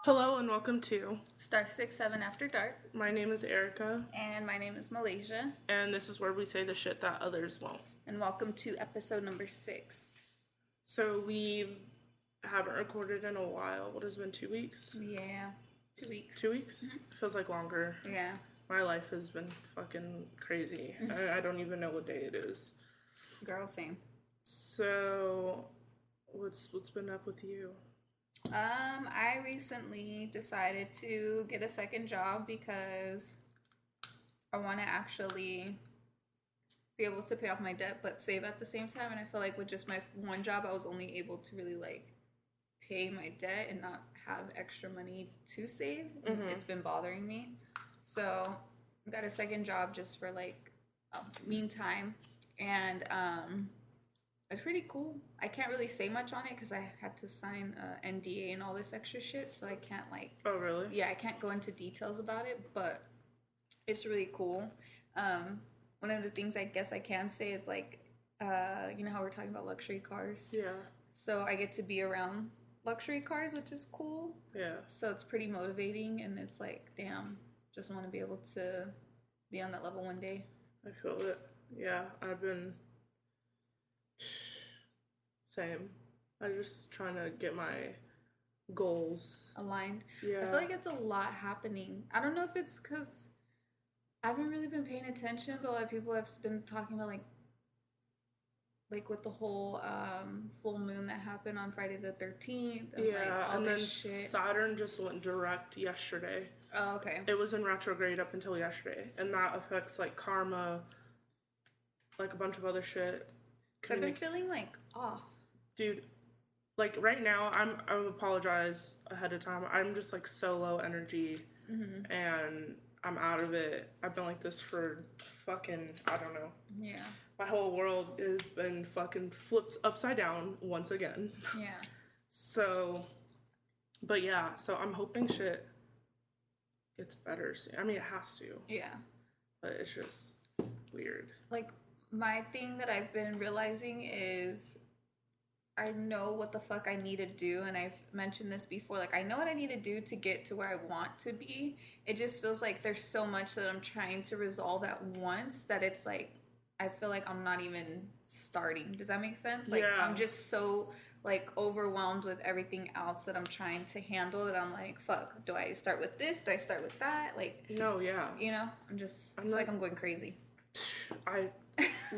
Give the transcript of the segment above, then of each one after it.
Hello and welcome to Star 6-7 After Dark. My name is Erica. And my name is Malaysia. And this is where we say the shit that others won't. And welcome to episode number 6. So we haven't recorded in a while. What has it been, 2 weeks? Yeah, 2 weeks. 2 weeks? Mm-hmm. Feels like longer. Yeah. My life has been fucking crazy. I don't even know what day it is. Girl, same. So, what's been up with you? I recently decided to get a second job because I want to actually be able to pay off my debt but save at the same time. And I feel like with just my one job, I was only able to really pay my debt and not have extra money to save. Mm-hmm. It's been bothering me. So I got a second job just for meantime. And it's pretty cool. I can't really say much on it because I had to sign NDA and all this extra shit, so I can't Oh, really? Yeah, I can't go into details about it, but it's really cool. One of the things I guess I can say is you know how we're talking about luxury cars? Yeah. So I get to be around luxury cars, which is cool. Yeah. So it's pretty motivating, and it's like, damn, just want to be able to be on that level one day. I feel it. Yeah, I've been... Same. I'm just trying to get my goals aligned. Yeah. I feel like it's a lot happening. I don't know if it's because I haven't really been paying attention, but a lot of people have been talking about like with the whole full moon that happened on Friday the 13th. Yeah, all and this then shit. Saturn just went direct yesterday. Oh, okay. It was in retrograde up until yesterday, and that affects karma, a bunch of other shit. Because I've been feeling off. Dude, right now, I apologize ahead of time. I'm just so low energy, and I'm out of it. I've been like this for fucking, I don't know. Yeah. My whole world has been fucking flipped upside down once again. Yeah. So, but yeah, so I'm hoping shit gets better soon. I mean, it has to. Yeah. But it's just weird. My thing that I've been realizing is I know what the fuck I need to do, and I've mentioned this before. I know what I need to do to get to where I want to be. It just feels like there's so much that I'm trying to resolve at once that it's I feel like I'm not even starting. Does that make sense? Yeah. I'm just so overwhelmed with everything else that I'm trying to handle that I'm fuck, do I start with this? Do I start with that? No, yeah. You know, I feel like I'm going crazy.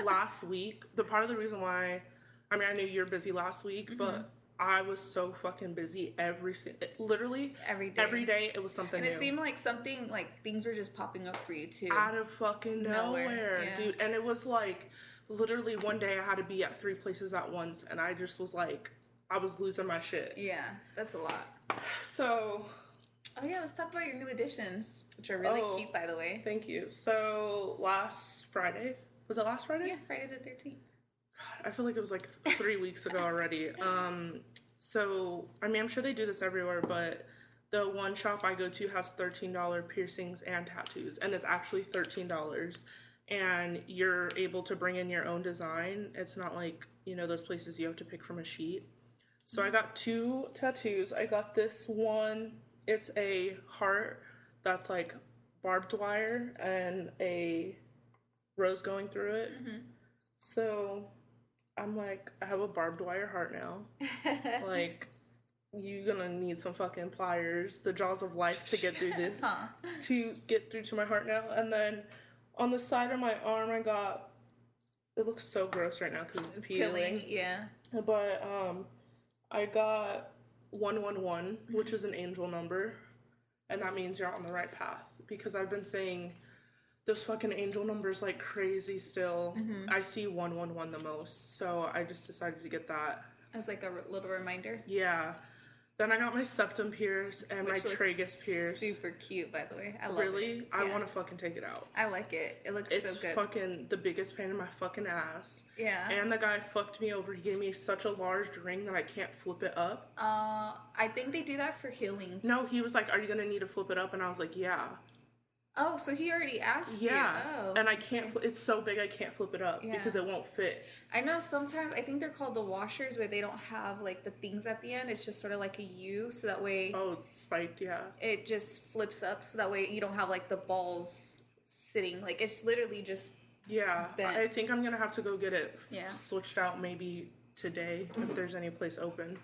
Last week, part of the reason why, I mean, I knew you were busy last week, but I was so fucking busy literally every day. Every day it was something new. And it new. seemed like something, things were just popping up for you too. Out of fucking nowhere, yeah. Dude. And it was literally one day I had to be at 3 places at once, and I just was I was losing my shit. Yeah, that's a lot. So... Oh yeah, let's talk about your new additions, which are really cute, by the way. Thank you. So last Friday, was it last Friday? Yeah, Friday the 13th. God, I feel like it was 3 weeks ago already. So I mean, I'm sure they do this everywhere, but the one shop I go to has $13 piercings and tattoos, and it's actually $13. And you're able to bring in your own design. It's not those places you have to pick from a sheet. So I got 2 tattoos. I got this one. It's a heart that's barbed wire and a rose going through it. Mm-hmm. So I'm I have a barbed wire heart now. You're gonna need some fucking pliers, the jaws of life to get through this, to get through to my heart now. And then on the side of my arm, I got, it looks so gross right now because it's peeling. Yeah. But I got 111, which is an angel number, and that means you're on the right path, because I've been saying those fucking angel numbers like crazy still. I see 111 the most, so I just decided to get that as a little reminder. Yeah. Then I got my septum pierced and my tragus pierced. Super cute, by the way. I love it. Really? I want to fucking take it out. I like it. It looks so good. It's fucking the biggest pain in my fucking ass. Yeah. And the guy fucked me over. He gave me such a large ring that I can't flip it up. I think they do that for healing. No, he was like, "Are you gonna need to flip it up?" And I was like, "Yeah." Oh, so he already asked you. Yeah. Oh. And I can't, it's so big I can't flip it up because it won't fit. I know sometimes, I think they're called the washers, where they don't have, like, the things at the end. It's just sort of like a U, so that way... Oh, spiked, yeah. It just flips up, so that way you don't have, like, the balls sitting. Like, it's literally just bent. I think I'm going to have to go get it switched out maybe today if there's any place open.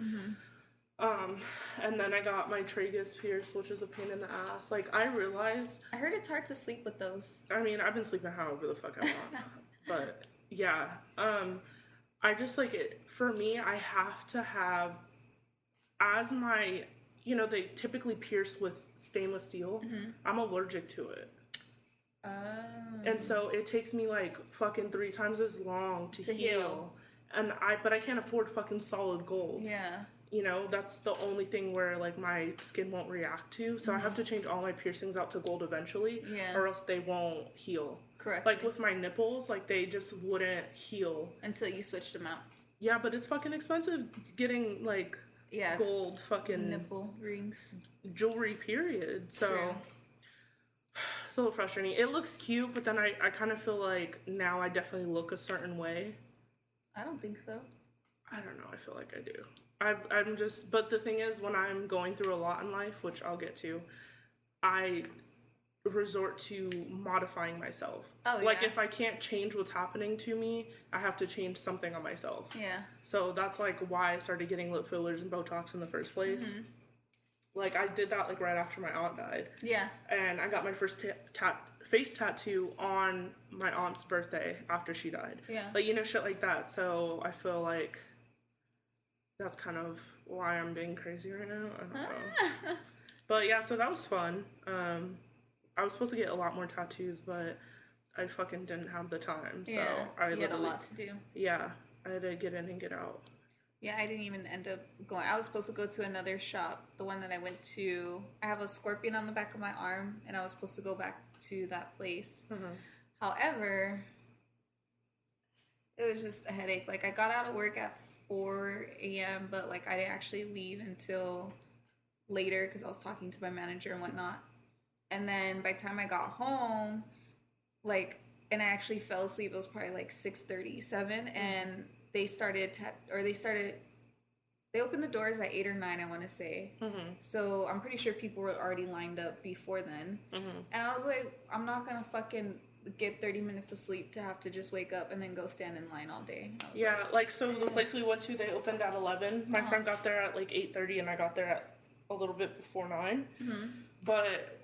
And then I got my tragus pierced, which is a pain in the ass. Like, I realized... I heard it's hard to sleep with those. I mean, I've been sleeping however the fuck I want. But, yeah. I just, like, it... For me, I have to have... As my... You know, they typically pierce with stainless steel. I'm allergic to it. Oh. And so it takes me, like, fucking 3 times as long to heal. But I can't afford fucking solid gold. Yeah. You know, that's the only thing where, like, my skin won't react to. So I have to change all my piercings out to gold eventually. Yeah. Or else they won't heal. Correct. Like, with my nipples, like, they just wouldn't heal. Until you switched them out. Yeah, but it's fucking expensive getting, like, gold fucking... Nipple rings. Jewelry, period. So... True. It's a little frustrating. It looks cute, but then I kind of feel like now I definitely look a certain way. I don't think so. I don't know. I feel like I do. I'm just, but the thing is, when I'm going through a lot in life, which I'll get to, I resort to modifying myself. Oh, yeah. Like, if I can't change what's happening to me, I have to change something on myself. Yeah. So that's, like, why I started getting lip fillers and Botox in the first place. Like, I did that, like, right after my aunt died. Yeah. And I got my first face tattoo on my aunt's birthday after she died. Yeah. Like, you know, shit like that. So I feel like that's kind of why I'm being crazy right now. I don't know. But yeah, so that was fun. I was supposed to get a lot more tattoos, but I fucking didn't have the time. So I had a lot to do. Yeah, I had to get in and get out. Yeah, I didn't even end up going. I was supposed to go to another shop. The one that I went to, I have a scorpion on the back of my arm, and I was supposed to go back to that place. However, it was just a headache. Like, I got out of work at 4 a.m., but, like, I didn't actually leave until later because I was talking to my manager and whatnot. And then by the time I got home, like, and I actually fell asleep, it was probably like 6:37, and they opened the doors at 8 or 9, I want to say. So I'm pretty sure people were already lined up before then. And I was like, I'm not gonna fucking get 30 minutes of sleep to have to just wake up and then go stand in line all day. Yeah, like, so the place we went to, they opened at 11. My friend got there at like 8:30, and I got there at a little bit before 9. But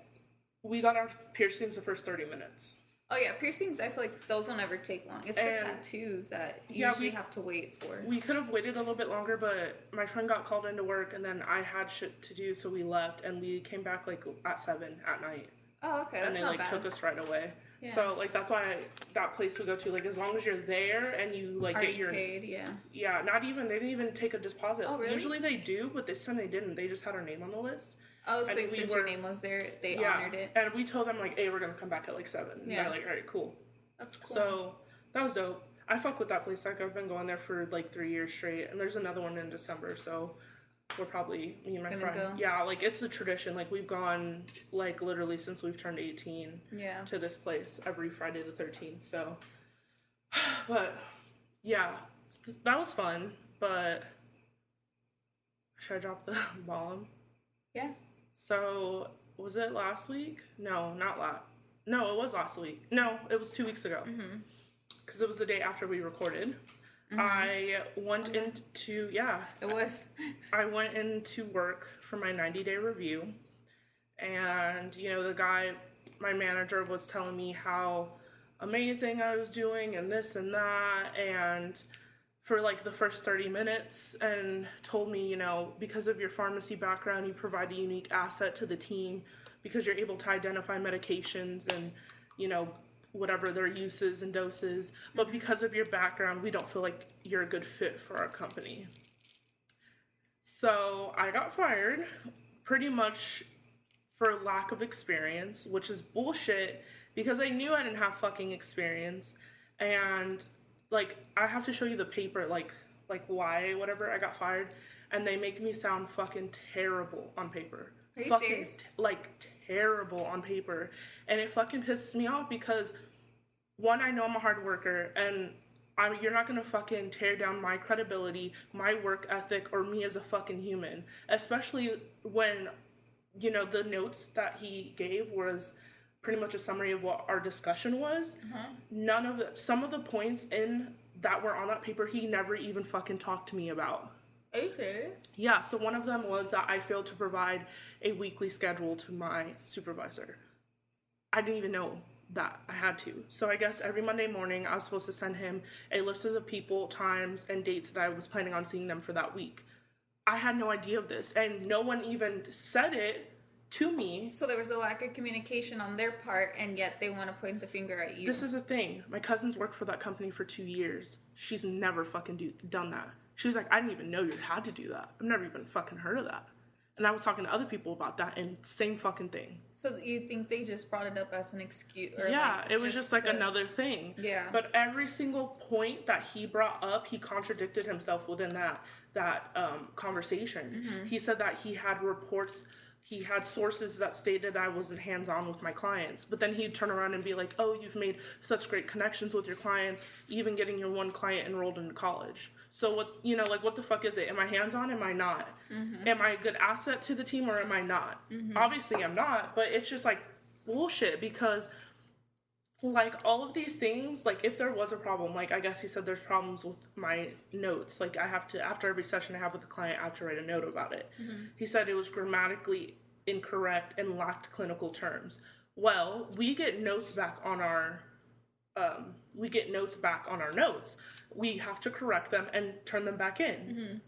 we got our piercings the first 30 minutes. Oh, yeah, piercings, I feel like those will never take long. It's the tattoos that you usually have to wait for. We could have waited a little bit longer, but my friend got called into work, and then I had shit to do, so we left, and we came back, like, at 7 at night. Oh, okay, that's not bad. And they, like, took us right away. Yeah. So, like, that's why that place we go to, like, as long as you're there and you, like, already get your... paid, yeah. Yeah, they didn't even take a deposit. Oh, really? Usually they do, but this time they didn't. They just had our name on the list. Oh, so since your name was there, they honored it? And we told them, like, hey, we're gonna come back at, like, 7. And they're like, alright, cool. That's cool. So, that was dope. I fuck with that place. Like, I've been going there for, like, 3 years straight. And there's another one in December, so... We're probably, me and my friend. Go? Yeah, like, it's the tradition. Like, we've gone, like, literally since we've turned 18 to this place every Friday the 13th. So, but, yeah, that was fun. But, should I drop the bomb? Yeah. So, was it last week? No, not last. No, it was last week. No, it was 2 weeks ago. Because it was the day after we recorded. I went into, It was. I went into work for my 90-day review, and, you know, the guy, my manager, was telling me how amazing I was doing and this and that, and for, like, the first 30 minutes, and told me, you know, because of your pharmacy background, you provide a unique asset to the team because you're able to identify medications and, you know, whatever their uses and doses, but because of your background, we don't feel like you're a good fit for our company. So I got fired pretty much for lack of experience, which is bullshit because I knew I didn't have fucking experience. And, like, I have to show you the paper, like why, whatever, I got fired, and they make me sound fucking terrible on paper. Are you fucking serious? like terrible on paper, and it fucking pisses me off because one, I know I'm a hard worker, and you're not gonna fucking tear down my credibility, my work ethic, or me as a fucking human, especially when, you know, the notes that he gave was pretty much a summary of what our discussion was. Some of the points in that were on that paper, he never even fucking talked to me about. Okay. Yeah, so one of them was that I failed to provide a weekly schedule to my supervisor. I didn't even know that I had to. So I guess every Monday morning I was supposed to send him a list of the people, times, and dates that I was planning on seeing them for that week. I had no idea of this, and no one even said it to me. So there was a lack of communication on their part, and yet they want to point the finger at you. This is the thing. My cousin's worked for that company for 2 years. She's never fucking done that. She was like, I didn't even know you had to do that. I've never even fucking heard of that. And I was talking to other people about that, and same fucking thing. So you think they just brought it up as an excuse? Or yeah, it was just like another thing. Yeah. But every single point that he brought up, he contradicted himself within that conversation. He said that he had reports, he had sources that stated I wasn't hands-on with my clients. But then he'd turn around and be like, oh, you've made such great connections with your clients, even getting your one client enrolled into college. So what, you know, like, what the fuck is it? Am I hands-on? Am I not? Am I a good asset to the team, or am I not? Obviously I'm not, but it's just like bullshit, because like all of these things, like if there was a problem, like I guess he said there's problems with my notes. Like I have to, after every session I have with the client, I have to write a note about it. He said it was grammatically incorrect and lacked clinical terms. Well, we get notes back on our notes. We have to correct them and turn them back in.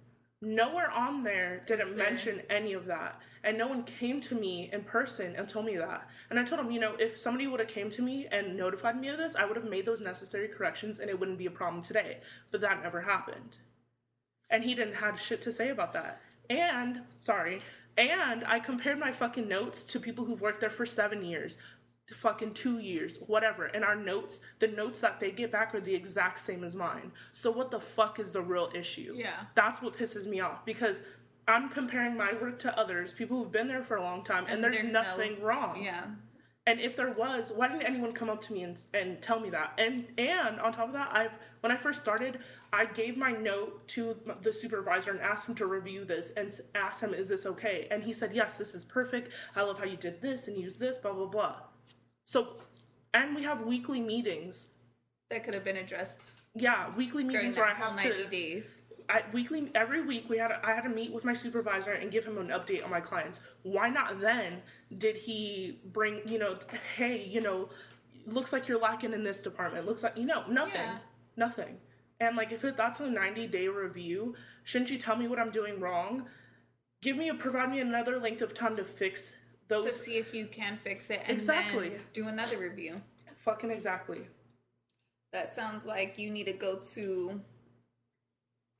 Nowhere on there did it mention any of that. And no one came to me in person and told me that. And I told him, you know, if somebody would have came to me and notified me of this, I would have made those necessary corrections and it wouldn't be a problem today. But that never happened. And he didn't have shit to say about that. And I compared my fucking notes to people who've worked there for 7 years, fucking 2 years, whatever. And our notes, the notes that they get back are the exact same as mine. So what the fuck is the real issue? Yeah. That's what pisses me off, because I'm comparing my work to others, people who've been there for a long time, and there's nothing wrong. Yeah. And if there was, why didn't anyone come up to me and tell me that? And on top of that, when I first started, I gave my note to the supervisor and asked him to review this and asked him, is this okay? And he said, yes, this is perfect. I love how you did this and used this, blah, blah, blah. So, and we have weekly meetings. That could have been addressed. Yeah, weekly meetings where I have 90 days. Every week I had to meet with my supervisor and give him an update on my clients. Why not then did he bring, you know, hey, you know, looks like you're lacking in this department. Looks like, you know, nothing. And like, if that's a 90-day review, shouldn't you tell me what I'm doing wrong? Provide me another length of time to fix those. To see if you can fix it and then do another review. Fucking exactly. That sounds like you need to go to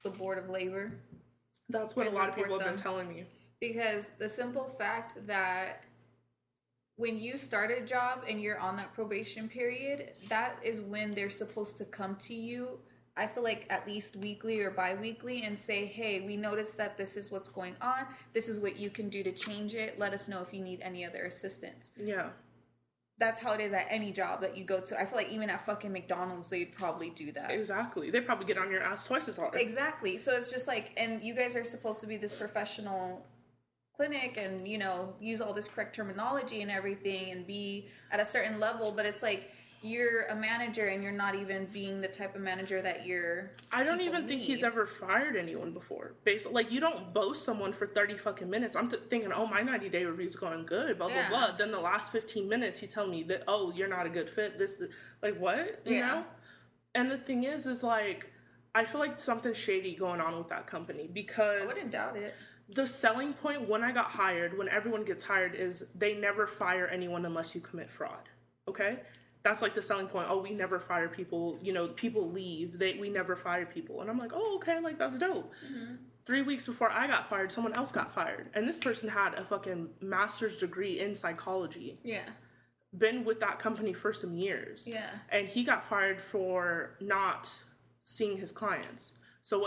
the Board of Labor. That's what a lot of people have been telling me. Because the simple fact that when you start a job and you're on that probation period, that is when they're supposed to come to you, I feel like at least weekly or bi-weekly, and say, hey, we noticed that this is what's going on. This is what you can do to change it. Let us know if you need any other assistance. Yeah. That's how it is at any job that you go to. I feel like even at fucking McDonald's, they'd probably do that. Exactly. They probably get on your ass twice as hard. Exactly. So it's just like, and you guys are supposed to be this professional clinic and, you know, use all this correct terminology and everything and be at a certain level, but it's like, you're a manager and you're not even being the type of manager that I don't even think he's ever fired anyone before. Like, you don't boast someone for 30 fucking minutes. I'm thinking, oh, my 90-day review's going good, blah, blah, blah. Then the last 15 minutes, he's telling me that, oh, you're not a good fit. Like, what? You know? And the thing is like, I feel like something's shady going on with that company, because I wouldn't doubt it. The selling point when I got hired, when everyone gets hired, is they never fire anyone unless you commit fraud. Okay? That's like the selling point. Oh, we never fire people. You know, people leave. We never fire people. And I'm like, oh, okay, like, that's dope. 3 weeks before I got fired, someone else got fired. And this person had a fucking master's degree in psychology. Yeah. Been with that company for some years. Yeah. And he got fired for not seeing his clients. So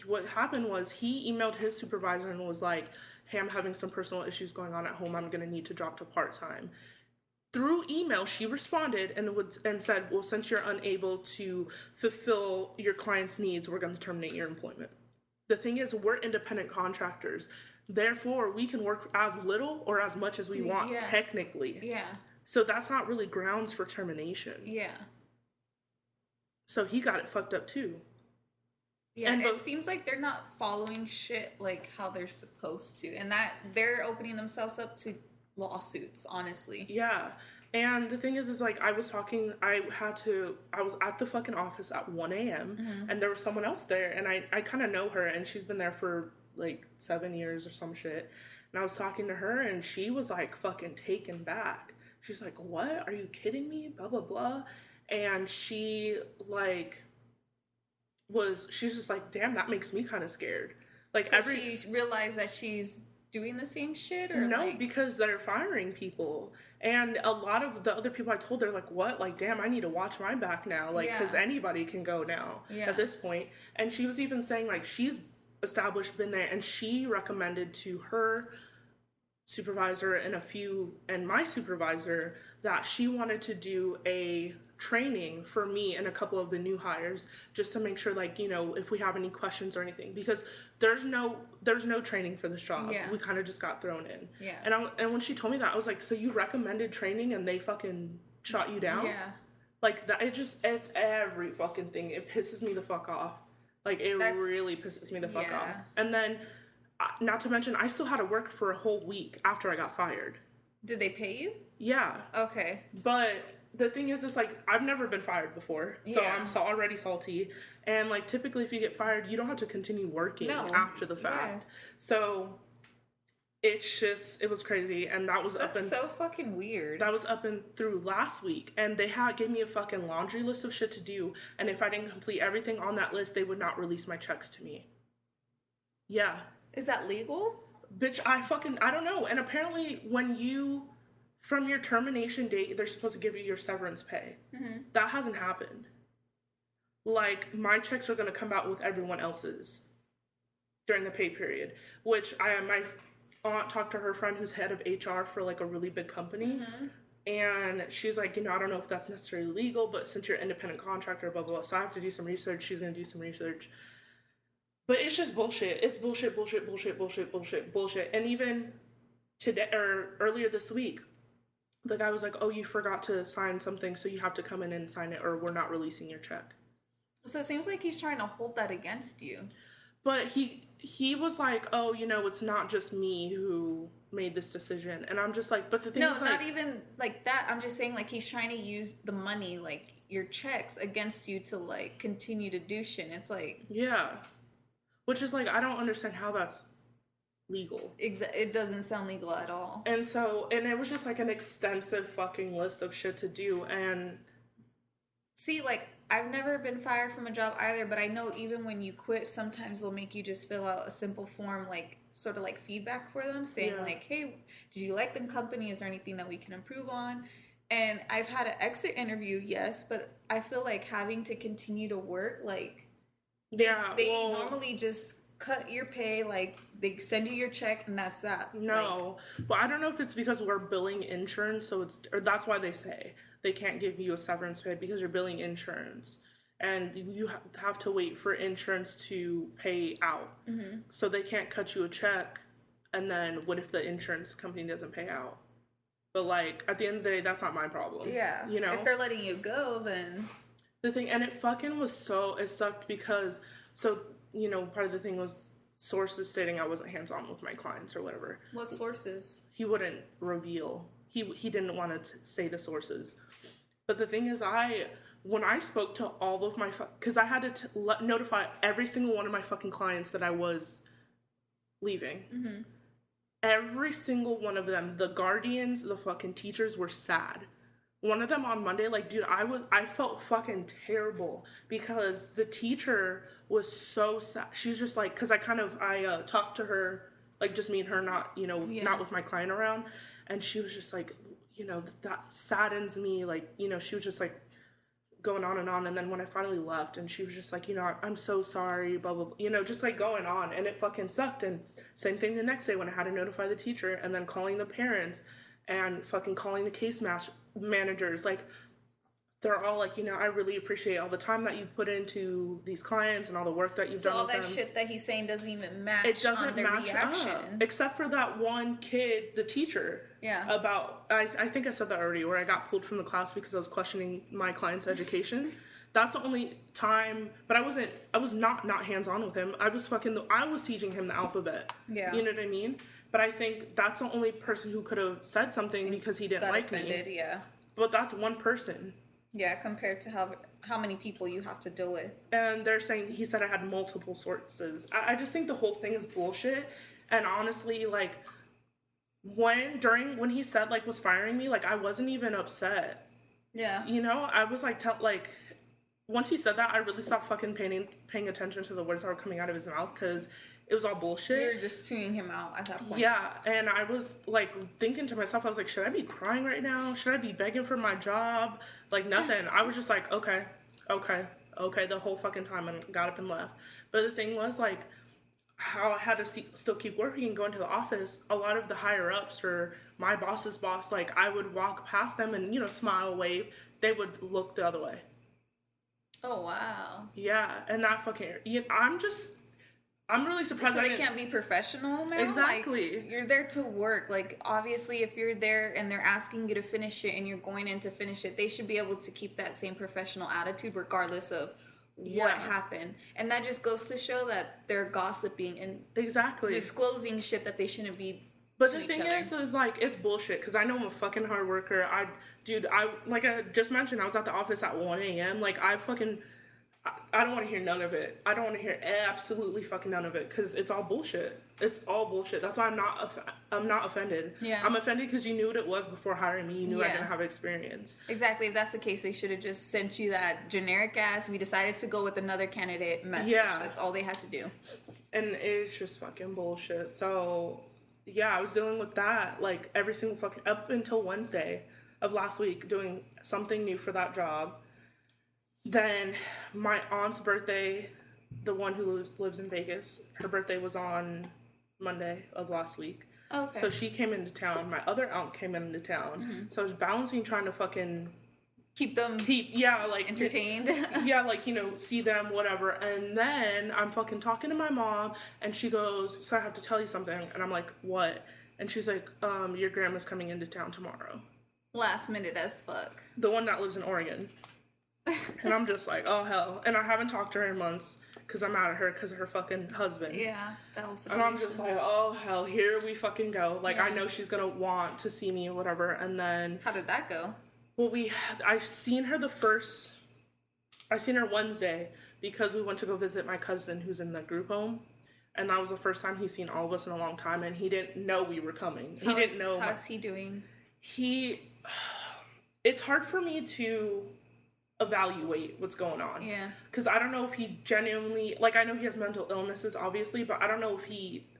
what happened was he emailed his supervisor and was like, hey, I'm having some personal issues going on at home. I'm going to need to drop to part-time. Through email, she responded and said, well, since you're unable to fulfill your client's needs, we're going to terminate your employment. The thing is, we're independent contractors. Therefore, we can work as little or as much as we want, technically. Yeah. So that's not really grounds for termination. Yeah. So he got it fucked up too. Yeah, and it seems like they're not following shit like how they're supposed to. And that they're opening themselves up to lawsuits, honestly. Yeah. And the thing is like, I was at the fucking office at 1 a.m. And there was someone else there, and I kind of know her, and she's been there for like 7 years or some shit. And I was talking to her, and she was like fucking taken back. She's like, what? Are you kidding me? Blah, blah, blah. And she like she's just like, damn, that makes me kind of scared. Like she realized that she's doing the same shit, or no, like... because they're firing people. And a lot of the other people I told, they're like, what? Like, damn, I need to watch my back now. Like, because anybody can go now at this point. And she was even saying, like, she's established, been there, and she recommended to her supervisor and my supervisor that she wanted to do a training for me and a couple of the new hires, just to make sure, like, you know, if we have any questions or anything, because there's no training for this job. We kind of just got thrown in. And when she told me that, I was like, so you recommended training and they fucking shot you down? Like, that, it's every fucking thing. It pisses me the fuck off. Like, that's really pisses me the fuck off. And then, not to mention, I still had to work for a whole week after I got fired. Did they pay you? Yeah. Okay. But the thing is, it's like, I've never been fired before, so I'm already salty. And like, typically if you get fired, you don't have to continue working after the fact. So it was crazy. And that's so fucking weird. That was up and through last week, and they gave me a fucking laundry list of shit to do, and if I didn't complete everything on that list, they would not release my checks to me. Yeah. Is that legal? Bitch, I don't know. And apparently from your termination date, they're supposed to give you your severance pay. That hasn't happened. Like, my checks are going to come out with everyone else's during the pay period, which my aunt talked to her friend who's head of HR for like a really big company. And she's like, you know, I don't know if that's necessarily legal, but since you're an independent contractor, blah, blah, blah, so I have to do some research. She's going to do some research. But it's just bullshit. It's bullshit. And even today, or earlier this week, the guy was like, oh, you forgot to sign something, so you have to come in and sign it, or we're not releasing your check. So it seems like he's trying to hold that against you. But he was like, oh, you know, it's not just me who made this decision. And I'm just like, but the thing is, like... No, not even like that. I'm just saying, like, he's trying to use the money, like, your checks against you to, like, continue to do shit. And it's like... Yeah. Which is, like, I don't understand how that's legal. It doesn't sound legal at all. And it was just, like, an extensive fucking list of shit to do, and... See, like, I've never been fired from a job either, but I know even when you quit, sometimes they'll make you just fill out a simple form, like, sort of like feedback for them, saying, like, hey, did you like the company? Is there anything that we can improve on? And I've had an exit interview, yes, but I feel like having to continue to work, like... They normally just cut your pay, like, they send you your check, and that's that. No. Like, well, I don't know if it's because we're billing insurance, so that's why they say they can't give you a severance pay, because you're billing insurance. And you have to wait for insurance to pay out. So they can't cut you a check, and then what if the insurance company doesn't pay out? But, like, at the end of the day, that's not my problem. Yeah. You know? If they're letting you go, then... The thing, and it sucked because, so, you know, part of the thing was sources stating I wasn't hands-on with my clients or whatever. What sources? He wouldn't reveal. He didn't want to say the sources. But the thing is, when I spoke to all of my, because I had to notify every single one of my fucking clients that I was leaving. Every single one of them, the guardians, the fucking teachers, were sad. One of them on Monday, like, dude, I felt fucking terrible because the teacher was so sad. She's just like, because I talked to her, like, just me and her, not, you know, not with my client around. And she was just like, you know, that saddens me. Like, you know, she was just like, going on, and then when I finally left, and she was just like, I'm so sorry, blah blah blah, just like going on, and it fucking sucked. And same thing the next day when I had to notify the teacher, and then calling the parents, and fucking calling the case managers, like, they're all like, I really appreciate all the time that you put into these clients and all the work that you've done with them. So all that shit that he's saying doesn't even match. It doesn't on the match reaction. up, except for that one kid, the teacher. Yeah. About, I think I said that already, where I got pulled from the class because I was questioning my client's education. That's the only time, but I was not hands-on with him. I was teaching him the alphabet. Yeah. You know what I mean? But I think that's the only person who could have said something because he didn't like offended, me. Yeah. But that's one person. Yeah, compared to how many people you have to deal with. And they're saying, he said I had multiple sources. I just think the whole thing is bullshit. And honestly, like, when he said, like, was firing me, like, I wasn't even upset. Yeah. I was like, once he said that, I really stopped fucking paying attention to the words that were coming out of his mouth, because it was all bullshit. You were just tuning him out at that point. Yeah, and I was, like, thinking to myself, I was like, should I be crying right now? Should I be begging for my job? Like, nothing. I was just like, okay, the whole fucking time, and got up and left. But the thing was, like, how I had to still keep working and go into the office, a lot of the higher-ups, or my boss's boss, like, I would walk past them and, smile, wave. They would look the other way. Oh, wow. Yeah, and that fucking... I'm really surprised. So they can't be professional now? Exactly. Like, you're there to work. Like, obviously, if you're there and they're asking you to finish it and you're going in to finish it, they should be able to keep that same professional attitude regardless of what happened. And that just goes to show that they're gossiping and disclosing shit that they shouldn't be. But the thing is like, it's bullshit, because I know I'm a fucking hard worker. Like I just mentioned, I was at the office at 1 a.m. Like, I don't want to hear none of it. I don't want to hear absolutely fucking none of it, because it's all bullshit. It's all bullshit. That's why I'm not offended. Yeah. I'm offended because you knew what it was before hiring me. You knew I didn't have experience. Exactly. If that's the case, they should have just sent you that generic ass, we decided to go with another candidate message. Yeah. That's all they had to do. And it's just fucking bullshit. So, yeah, I was dealing with that, like, every single fucking, up until Wednesday of last week, doing something new for that job. Then my aunt's birthday, the one who lives in Vegas, her birthday was on Monday of last week. Okay. So she came into town. My other aunt came into town. Mm-hmm. So I was balancing trying to fucking keep entertained. See them, whatever. And then I'm fucking talking to my mom, and she goes, so I have to tell you something. And I'm like, what? And she's like, your grandma's coming into town tomorrow. Last minute as fuck. The one that lives in Oregon. And I'm just like, oh hell. And I haven't talked to her in months because I'm mad at her because of her fucking husband. Yeah, that whole situation. And I'm just like, oh hell, here we fucking go. Like, I know she's gonna want to see me or whatever. And then, how did that go? Well, I seen her Wednesday because we went to go visit my cousin who's in the group home. And that was the first time he's seen all of us in a long time, and he didn't know we were coming. How's he doing? It's hard for me to evaluate what's going on. Yeah. Because I don't know if he genuinely, like, I know he has mental illnesses, obviously, but I don't know if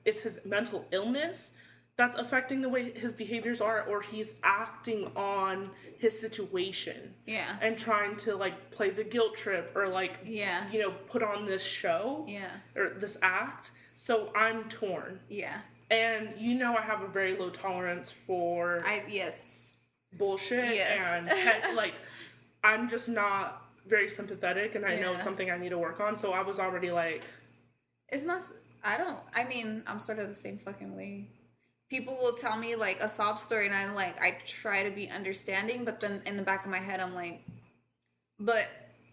it's his mental illness that's affecting the way his behaviors are, or he's acting on his situation. Yeah. And trying to, like, play the guilt trip, or, like, put on this show. Yeah. Or this act. So I'm torn. Yeah. And I have a very low tolerance for bullshit. Yes. And like, I'm just not very sympathetic, and I know it's something I need to work on. So I was already like, I'm sort of the same fucking way. People will tell me, like, a sob story, and I'm like, I try to be understanding, but then in the back of my head, I'm like, but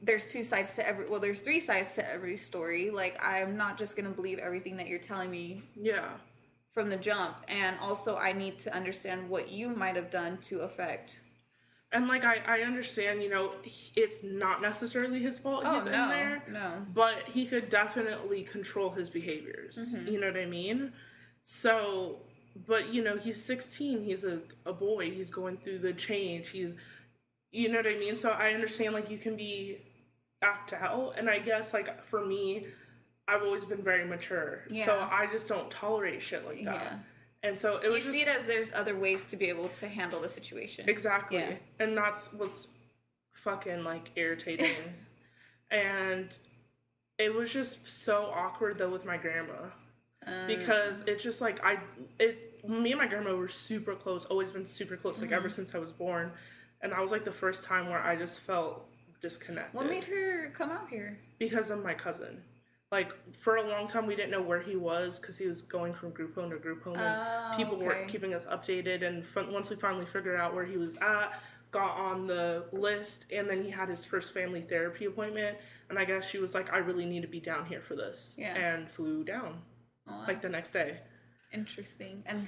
there's three sides to every story. Like, I'm not just going to believe everything that you're telling me. Yeah. From the jump. And also, I need to understand what you might have done to affect. And, like, I understand, it's not necessarily his fault he's in there. No. But he could definitely control his behaviors. Mm-hmm. You know what I mean? So, but, he's 16. He's a boy. He's going through the change. You know what I mean? So I understand, like, you can act out. And I guess, like, for me, I've always been very mature. Yeah. So I just don't tolerate shit like that. Yeah. And so it was see it as there's other ways to be able to handle the situation. Exactly. Yeah. And that's what's fucking, like, irritating. And it was just so awkward, though, with my grandma. Because it's just, like, me and my grandma were super close, always been super close, like, ever since I was born. And that was, like, the first time where I just felt disconnected. What made her come out here? Because of my cousin. Like, for a long time, we didn't know where he was because he was going from group home to group home. And people weren't keeping us updated. And once we finally figured out where he was at, got on the list, and then he had his first family therapy appointment. And I guess she was like, I really need to be down here for this. Yeah. And flew down. Oh, wow. Like, the next day. Interesting. And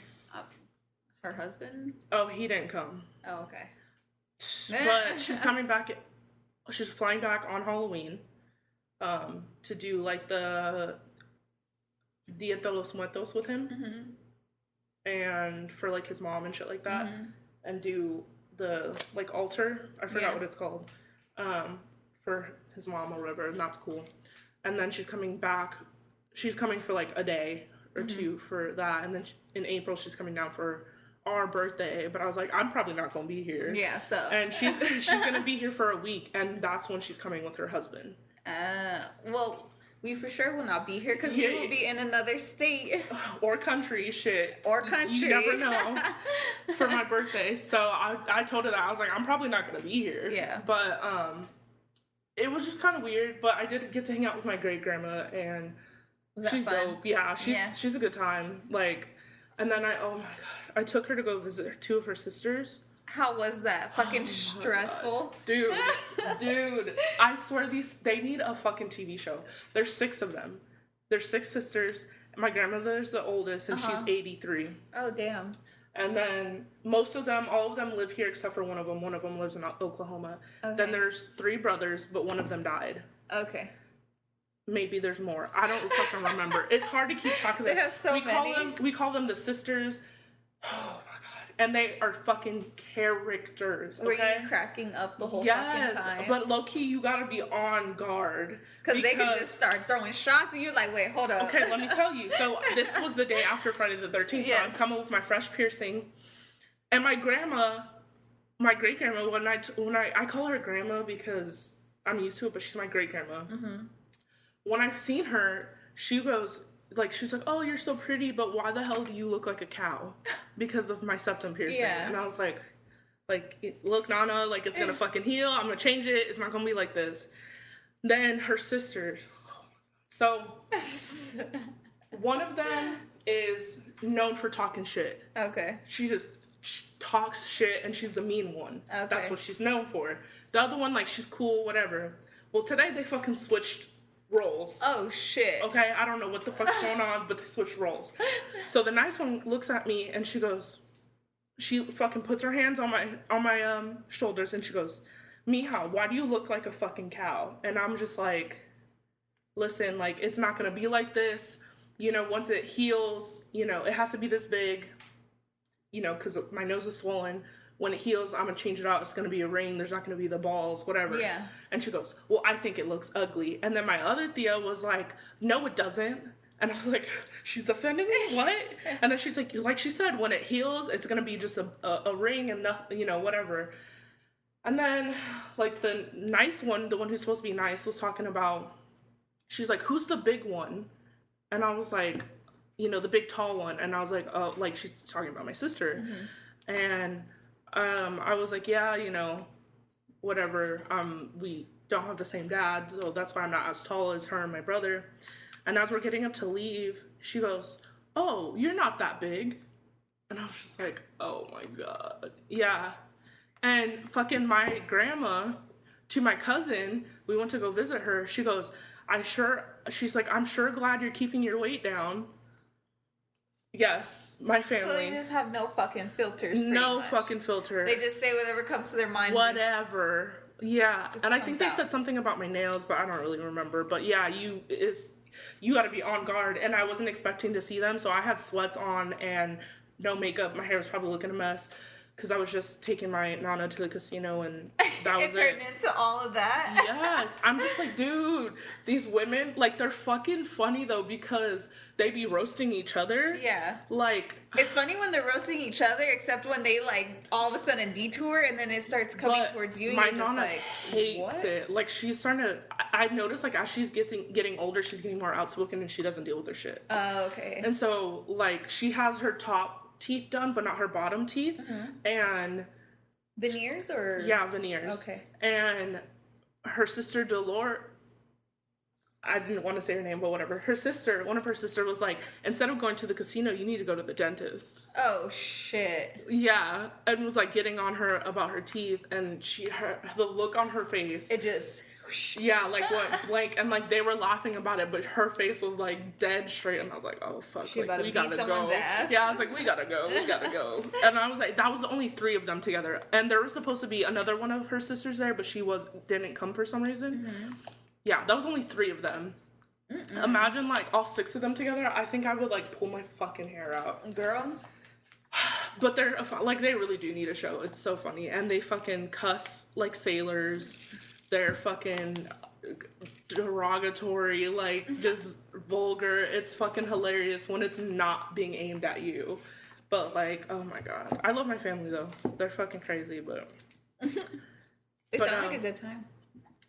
her husband? Oh, he didn't come. Oh, okay. But she's coming back. She's flying back on Halloween. To do, like, the Dia de los Muertos with him. And for, like, his mom and shit like that. And do the, like, altar. I forgot what it's called. For his mom or whatever. And that's cool. And then she's coming back. She's coming for, like, a day or two for that. And then in April, she's coming down for our birthday. But I was like, I'm probably not going to be here. Yeah, so. And she's going to be here for a week. And that's when she's coming with her husband. Well, we for sure will not be here because we will be in another state. Or country, shit. Or country. You never know. For my birthday. So I told her that. I was like, I'm probably not going to be here. Yeah. But, it was just kind of weird. But I did get to hang out with my great-grandma, and she's fun? Dope. Yeah, she's a good time. Like, and then oh my God, I took her to go visit two of her sisters. How was that? Fucking stressful? Dude, I swear they need a fucking TV show. There's 6 of them. There's 6 sisters. My grandmother's the oldest, and she's 83. Oh, damn. And then all of them live here except for one of them. One of them lives in Oklahoma. Okay. Then there's 3 brothers, but one of them died. Okay. Maybe there's more. I don't fucking remember. It's hard to keep track of them. They have so many. We call them the sisters. Oh, my God. And they are fucking characters, okay? Were you cracking up the whole fucking time? Yes, but low-key, you gotta be on guard. Because they could just start throwing shots, and you're like, wait, hold up. Okay, let me tell you. So, this was the day after Friday the 13th, so I'm coming with my fresh piercing. And my grandma, my great-grandma, when I call her grandma because I'm used to it, but she's my great-grandma. When I've seen her, she goes... Like, she's like, oh, you're so pretty, but why the hell do you look like a cow? Because of my septum piercing. Yeah. And I was like, look, Nana, like, it's gonna fucking heal. I'm gonna change it. It's not gonna be like this. Then her sisters. So, one of them is known for talking shit. Okay. She just talks shit, and she's the mean one. Okay. That's what she's known for. The other one, like, she's cool, whatever. Well, today they fucking switched roles. Oh, shit. Okay, I don't know what the fuck's going on, but they switched roles. So the nice one looks at me, and she goes, she fucking puts her hands on my shoulders, and she goes, Mija, why do you look like a fucking cow? And I'm just like, listen, like, it's not gonna be like this. You know, once it heals, you know, it has to be this big, you know, because my nose is swollen. When it heals, I'm going to change it out. It's going to be a ring. There's not going to be the balls, whatever. Yeah. And she goes, well, I think it looks ugly. And then my other Thea was like, no, it doesn't. And I was like, she's offending me? What? And then she's like she said, when it heals, it's going to be just a ring and nothing, you know, whatever. And then, like, the nice one, the one who's supposed to be nice, was talking about, she's like, who's the big one? And I was like, you know, the big tall one. And I was like, oh, like, she's talking about my sister. And I was like, yeah, you know, whatever, we don't have the same dad, so that's why I'm not as tall as her and my brother. And as we're getting up to leave, she goes, oh, you're not that big. And I was just like, oh my God, yeah. And fucking my grandma, to my cousin, we went to go visit her, she goes, she's like, I'm sure glad you're keeping your weight down. Yes, my family. So they just have no fucking filters. No fucking filter. They just say whatever comes to their mind. Whatever. Yeah. And I think they said something about my nails, but I don't really remember. But yeah, you got to be on guard. And I wasn't expecting to see them, so I had sweats on and no makeup. My hair was probably looking a mess because I was just taking my Nana to the casino, and that was it turned into all of that. Yes, I'm just like, dude, these women, like, they're fucking funny though, because they be roasting each other. Yeah. Like, it's funny when they're roasting each other, except when they, like, all of a sudden detour and then it starts coming towards you. And my you're just Nana like, hates what? it. Like, she's starting to. I noticed, like, as she's getting older, she's getting more outspoken and she doesn't deal with her shit. Oh, okay. And so, like, she has her top teeth done, but not her bottom teeth. Mm-hmm. And veneers or? Yeah, veneers. Okay. And her sister Dolores, I didn't want to say her name, but whatever. One of her sisters was like, instead of going to the casino, you need to go to the dentist. Oh, shit. Yeah, and was like getting on her about her teeth, and the look on her face. It just. Yeah, like what, like, and like they were laughing about it, but her face was like dead straight, and I was like, oh fuck, she like, we gotta go. Ass. Yeah, I was like, we gotta go, and I was like, that was only 3 of them together, and there was supposed to be another one of her sisters there, but she didn't come for some reason. Mm-hmm. Yeah, that was only 3 of them. Mm-mm. Imagine like all 6 of them together. I think I would like pull my fucking hair out, girl. But they're like, they really do need a show. It's so funny, and they fucking cuss like sailors. They're fucking derogatory, like, just vulgar. It's fucking hilarious when it's not being aimed at you. But, like, oh my god. I love my family, though. They're fucking crazy, but... It sounds like a good time.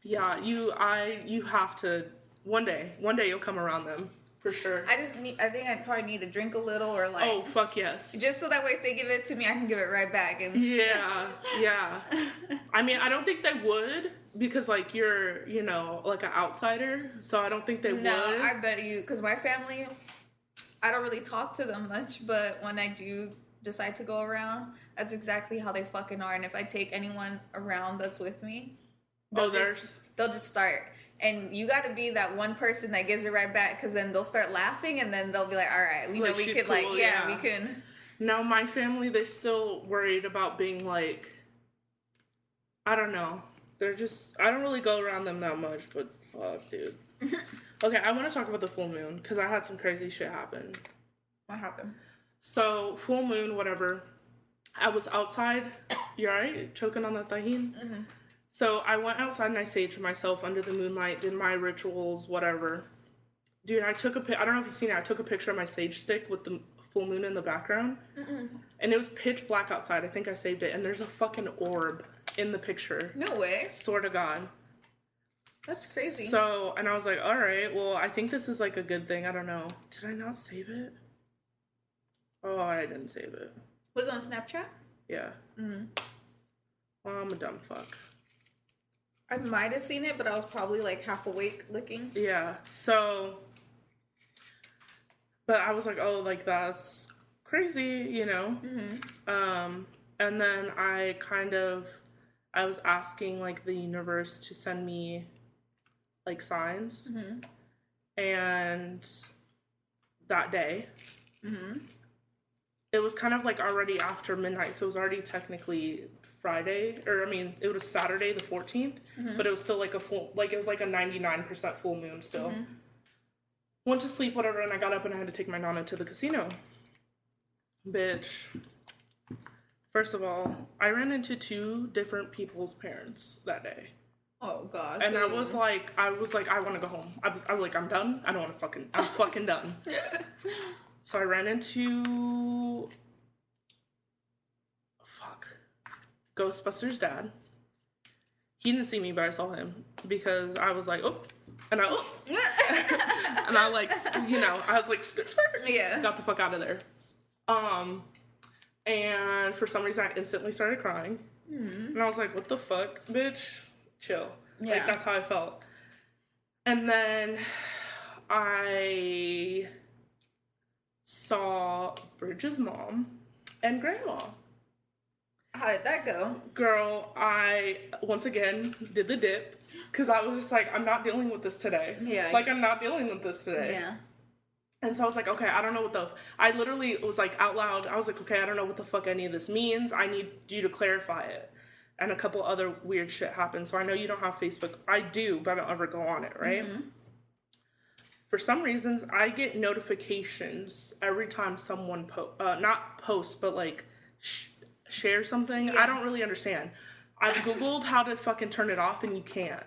Yeah, you have to... One day you'll come around them. For sure. I think I'd probably need to drink a little or like... Oh, fuck yes. Just so that way if they give it to me, I can give it right back. And Yeah. I mean, I don't think they would, because, like, you're, you know, like an outsider, so I don't think they would. No, I bet you, because my family, I don't really talk to them much, but when I do decide to go around, that's exactly how they fucking are, and if I take anyone around that's with me, they'll just start... And you got to be that one person that gives it right back, because then they'll start laughing, and then they'll be like, all right, we know we could, cool, like, yeah, we can. No, my family, they're still worried about being, like, I don't know. They're just, I don't really go around them that much, but fuck, dude. Okay, I want to talk about the full moon, because I had some crazy shit happen. What happened? So, full moon, whatever. I was outside. You alright? Choking on that tajin? Mm-hmm. So I went outside and I saged myself under the moonlight, did my rituals, whatever. Dude, I don't know if you've seen it, I took a picture of my sage stick with the full moon in the background. Mm-mm. And it was pitch black outside. I think I saved it. And there's a fucking orb in the picture. No way. Swear to God. That's crazy. So, and I was like, all right, well, I think this is like a good thing. I don't know. Did I not save it? Oh, I didn't save it. Was it on Snapchat? Yeah. Mm-hmm. Oh, I'm a dumb fuck. I might have seen it, but I was probably like half awake looking. Yeah, so, but I was like, oh, like, that's crazy, you know? Mm-hmm. And then I was asking, like, the universe to send me, like, signs. Mm-hmm. And that day, mm-hmm. It was kind of, like, already after midnight, so it was already technically... Friday, or I mean, it was Saturday the 14th, mm-hmm. But it was still like it was like a 99% full moon still. Mm-hmm. Went to sleep, whatever, and I got up and I had to take my Nana to the casino. Bitch. First of all, I ran into 2 different people's parents that day. Oh, God. And I was like, I want to go home. I was like, I'm done. I don't want to I'm fucking done. So I ran into... Ghostbusters' dad. He didn't see me, but I saw him because I was like, oh, and and I like, you know, I was like, yeah, got the fuck out of there. And for some reason I instantly started crying, and I was like, what the fuck, bitch, chill. Yeah. Like, that's how I felt. And then I saw Bridget's mom and grandma. How did that go? Girl, I, once again, did the dip. Because I was just like, I'm not dealing with this today. Yeah. Like, I'm not dealing with this today. Yeah. And so I was like, okay, I don't know what I literally was like, out loud, I was like, okay, I don't know what the fuck any of this means. I need you to clarify it. And a couple other weird shit happened. So I know you don't have Facebook. I do, but I don't ever go on it, right? Mm-hmm. For some reasons, I get notifications every time someone not posts, but like... share something. Yeah. I don't really understand. I've Googled how to fucking turn it off and you can't.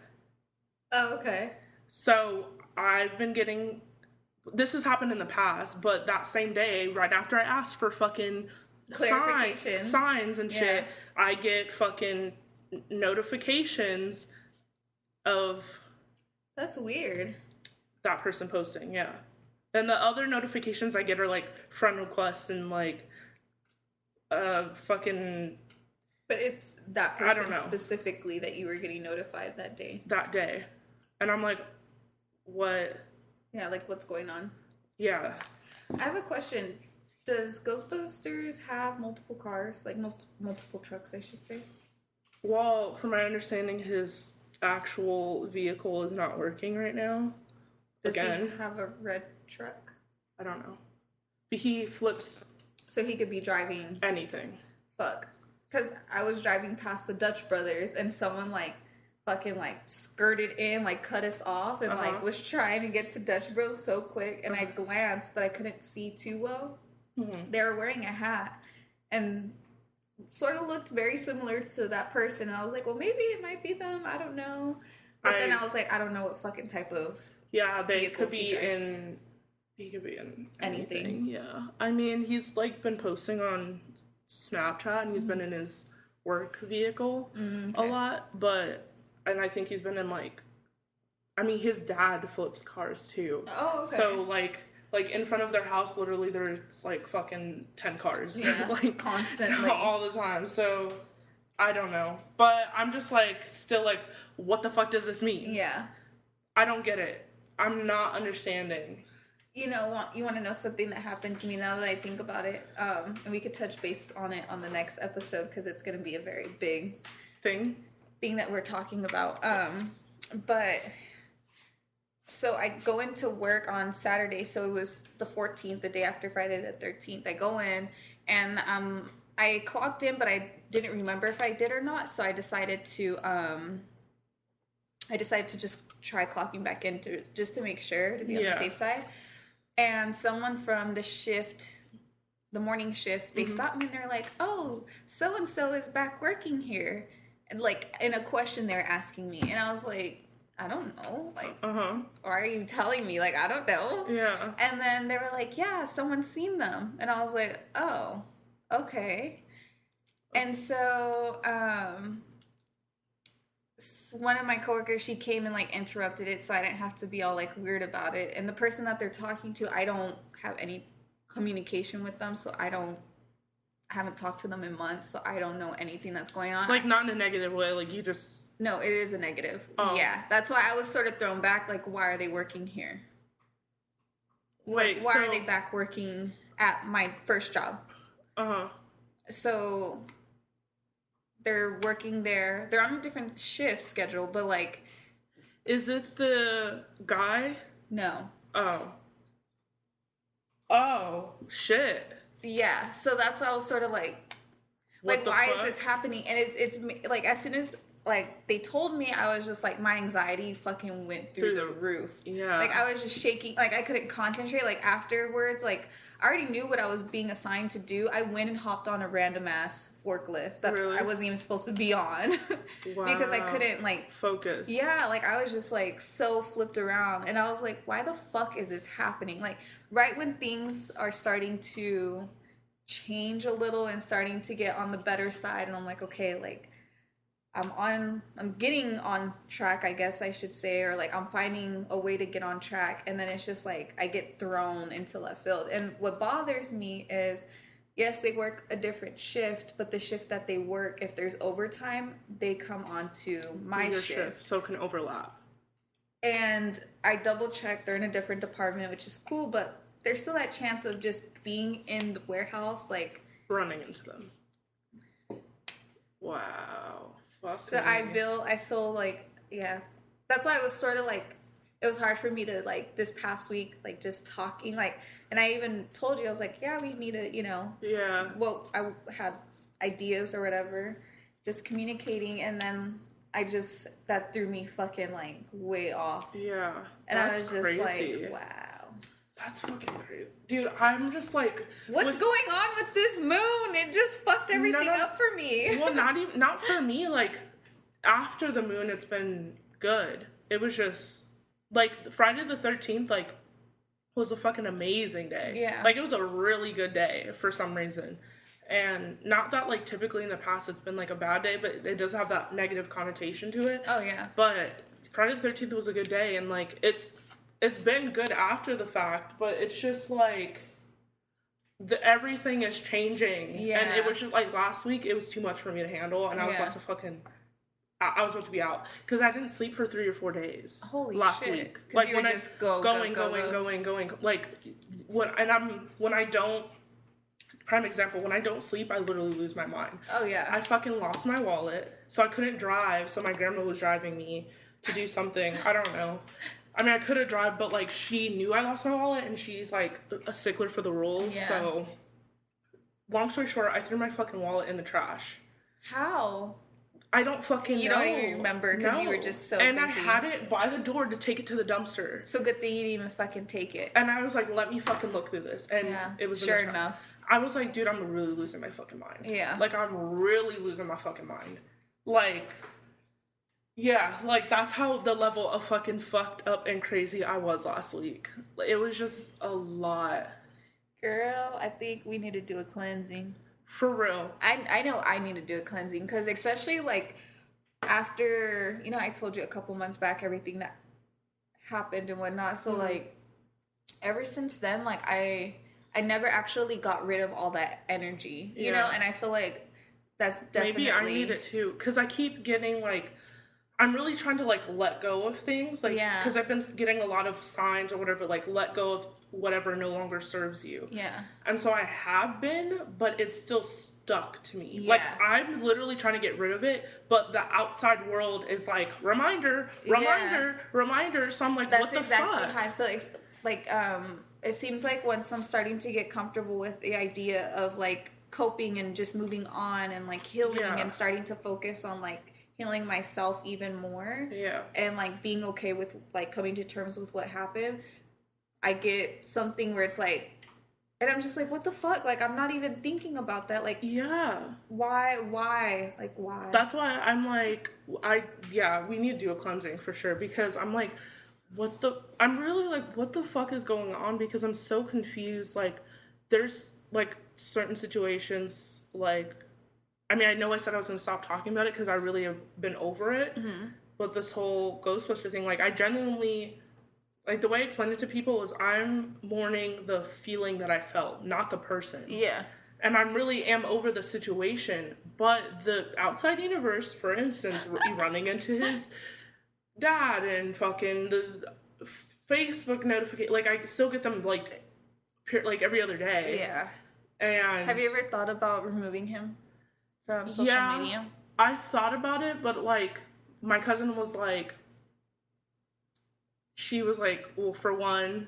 Oh, okay. So I've been getting, this has happened in the past, but that same day, right after I asked for fucking clarifications, signs and shit, I get fucking notifications of that's weird. That person posting, yeah. And the other notifications I get are like friend requests and like fucking. But it's that person specifically that you were getting notified that day. That day, and I'm like, what? Yeah, like what's going on? Yeah. I have a question. Does Ghostbusters have multiple cars, like multiple trucks, I should say? Well, from my understanding, his actual vehicle is not working right now. Does he have a red truck? I don't know. He flips. So he could be driving anything. Fuck. Because I was driving past the Dutch Brothers and someone like fucking like skirted in, like cut us off and like was trying to get to Dutch Bros so quick. And I glanced, but I couldn't see too well. Mm-hmm. They were wearing a hat and sort of looked very similar to that person. And I was like, well, maybe it might be them. I don't know. But then I was like, I don't know what fucking type of they could be in. He could be in anything. Yeah. I mean, he's like been posting on Snapchat and he's been in his work vehicle a lot, and I think he's been in like, I mean, his dad flips cars too. Oh, okay. So like in front of their house, literally there's like fucking 10 cars. Yeah, like constantly. All the time. So I don't know. But I'm just like, still like, what the fuck does this mean? Yeah. I don't get it. I'm not understanding. You know, you want to know something that happened to me now that I think about it? And we could touch base on it on the next episode because it's going to be a very big thing that we're talking about. But so I go into work on Saturday. So it was the 14th, the day after Friday the 13th. I go in and I clocked in, but I didn't remember if I did or not. So I decided to just try clocking back in just to make sure to be on the safe side. And someone from the morning shift, they stopped me and they're like, oh, so-and-so is back working here. And like in a question they're asking me. And I was like, I don't know. Like, why are you telling me? Like, I don't know. Yeah. And then they were like, yeah, someone's seen them. And I was like, oh, okay. And so, one of my coworkers, she came and like interrupted it so I didn't have to be all like weird about it. And the person that they're talking to, I don't have any communication with them, so I haven't talked to them in months, so I don't know anything that's going on. Like not in a negative way, like you just... No, it is a negative. Oh. Yeah, that's why I was sort of thrown back, like why are they working here? Wait, like, why are they back working at my first job? So... They're working there. They're on a different shift schedule, but like... Is it the guy? No. Oh, shit. Yeah, so that's why I was sort of like... Like, why is this happening? And it's like, as soon as, like, they told me, I was just like, my anxiety fucking went through the roof. Yeah. Like, I was just shaking. Like, I couldn't concentrate. Like, afterwards, like... I already knew what I was being assigned to do. I went and hopped on a random ass forklift that I wasn't even supposed to be on because I couldn't like focus. Yeah, like I was just like so flipped around and I was like, why the fuck is this happening? Like right when things are starting to change a little and starting to get on the better side and I'm like, okay, like I'm getting on track, I guess I should say, or like I'm finding a way to get on track, and then it's just like I get thrown into left field. And what bothers me is, yes, they work a different shift, but the shift that they work, if there's overtime, they come onto my shift. So it can overlap. And I double check, they're in a different department, which is cool, but there's still that chance of just being in the warehouse, like running into them. Wow. So I feel like, yeah, that's why I was sort of like, it was hard for me to like this past week, like just talking, like, and I even told you, I was like, yeah, we need to, you know, well, I had ideas or whatever, just communicating. And then that threw me fucking like way off. Yeah. And I was just crazy. Like, wow. That's fucking crazy. Dude, I'm just like... What's going on with this moon? It just fucked everything up for me. Well, not for me. Like, after the moon, it's been good. It was just, like, Friday the 13th, like, was a fucking amazing day. Yeah. Like, it was a really good day for some reason. And not that, like, typically in the past it's been, like, a bad day, but it does have that negative connotation to it. Oh, yeah. But Friday the 13th was a good day, and, like, it's been good after the fact, but it's just, like, everything is changing. Yeah. And it was just, like, last week, it was too much for me to handle, and I was about to fucking... I was about to be out because I didn't sleep for 3 or 4 days. Holy last shit. week. Like you were just going. Like when I don't. Prime example. When I don't sleep, I literally lose my mind. Oh yeah. I fucking lost my wallet, so I couldn't drive. So my grandma was driving me to do something. I don't know. I mean, I could have drive, but like she knew I lost my wallet, and she's like a stickler for the rules. Yeah. So, long story short, I threw my fucking wallet in the trash. How? I don't fucking know. You don't even remember because you were just so busy. And I had it by the door to take it to the dumpster. So good thing you didn't even fucking take it. And I was like, let me fucking look through this. And it was sure enough. I was like, dude, I'm really losing my fucking mind. Yeah. Like, I'm really losing my fucking mind. Like, yeah, like, that's how the level of fucking fucked up and crazy I was last week. It was just a lot. Girl, I think we need to do a cleansing. For real. I know I need to do a cleansing because especially like after, you know, I told you a couple months back everything that happened and whatnot. So like ever since then, like I never actually got rid of all that energy, you know, and I feel like that's definitely... Maybe I need it too because I keep getting like... I'm really trying to, like, let go of things, like, because I've been getting a lot of signs or whatever, like, let go of whatever no longer serves you. Yeah. And so I have been, but it's still stuck to me. Yeah. Like, I'm literally trying to get rid of it, but the outside world is like, reminder, reminder. So I'm like, what the fuck? That's exactly how I feel. Like, it seems like once I'm starting to get comfortable with the idea of, like, coping and just moving on and, like, healing and starting to focus on, like, healing myself even more and like being okay with like coming to terms with what happened, I get something where it's like, and I'm just like, what the fuck, like I'm not even thinking about that, like why like why? That's why I'm like, we need to do a cleansing for sure, because I'm like, I'm really like, what the fuck is going on, because I'm so confused. Like there's like certain situations, like I mean, I know I said I was going to stop talking about it because I really have been over it. Mm-hmm. But this whole Ghostbuster thing, like, I genuinely, like, the way I explained it to people is I'm mourning the feeling that I felt, not the person. Yeah. And I really am over the situation. But the outside universe, for instance, running into his dad and fucking the Facebook notification, like, I still get them, like every other day. Yeah. And have you ever thought about removing him from social media? I thought about it, but like my cousin was like, she was like, well, for one,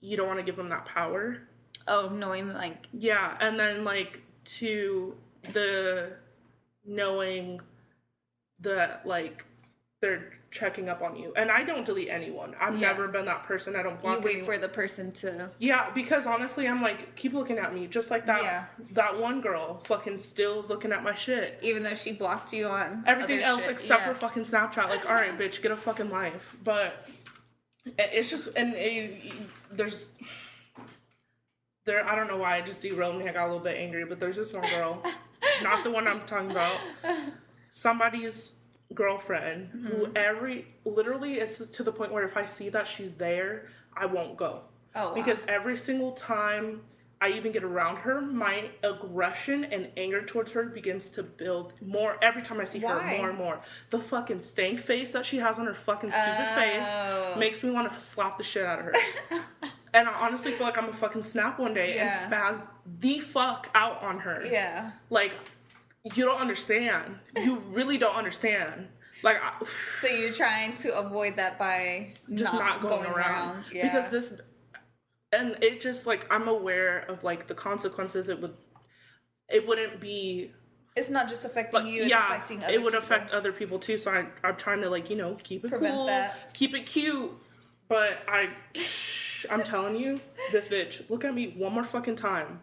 you don't want to give them that power. Oh, knowing like... Yeah, and then like to the knowing that like they're checking up on you. And I don't delete anyone. I've never been that person. I don't block anyone. You wait for the person to... Yeah, because honestly, I'm like, keep looking at me. Just like that that one girl fucking still is looking at my shit. Even though she blocked you on everything else except for fucking Snapchat. Like, alright, bitch, get a fucking life. But it's just... And I don't know why it just derailed me. I got a little bit angry. But there's this one girl. Not the one I'm talking about. Somebody's girlfriend who literally is to the point where if I see that she's there, I won't go. Oh, wow. Because every single time I even get around her, my aggression and anger towards her begins to build more every time I see her, more and more. The fucking stank face that she has on her fucking stupid face makes me want to slap the shit out of her. And I honestly feel like I'm gonna fucking snap one day and spaz the fuck out on her. Yeah. Like, you don't understand. You really don't understand. Like, so you're trying to avoid that by just not going around. Yeah. Because this, and it just like, I'm aware of like the consequences. It wouldn't be. It's not just affecting you. It's affecting other people. It would affect other people too. So I'm trying to like, keep it cool, keep it cute. But I'm telling you, this bitch, look at me one more fucking time.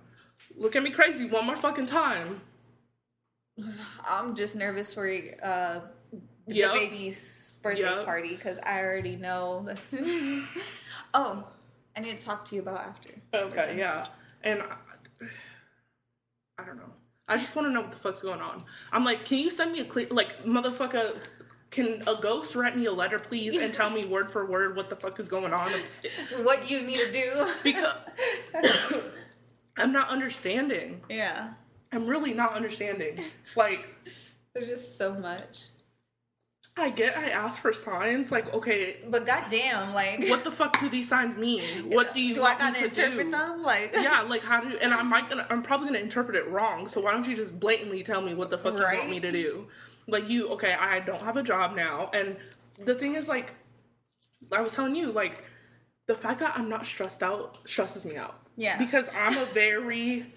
Look at me crazy one more fucking time. I'm just nervous for the baby's birthday party because I already know. Oh, I need to talk to you about after. Okay, yeah. And I don't know. I just want to know what the fuck's going on. I'm like, can you send me a clear, like, motherfucker, can a ghost write me a letter, please, and tell me word for word what the fuck is going on? What you need to do. Because I'm not understanding. Yeah. I'm really not understanding. Like, there's just so much. I asked for signs, like, okay. But goddamn, like. What the fuck do these signs mean? What do you want me to interpret them? Like. Yeah, like, how do, and I'm probably gonna interpret it wrong, so why don't you just blatantly tell me what the fuck you want me to do? Like, okay, I don't have a job now, and the thing is, like, I was telling you, like, the fact that I'm not stressed out stresses me out. Yeah. Because I'm a very...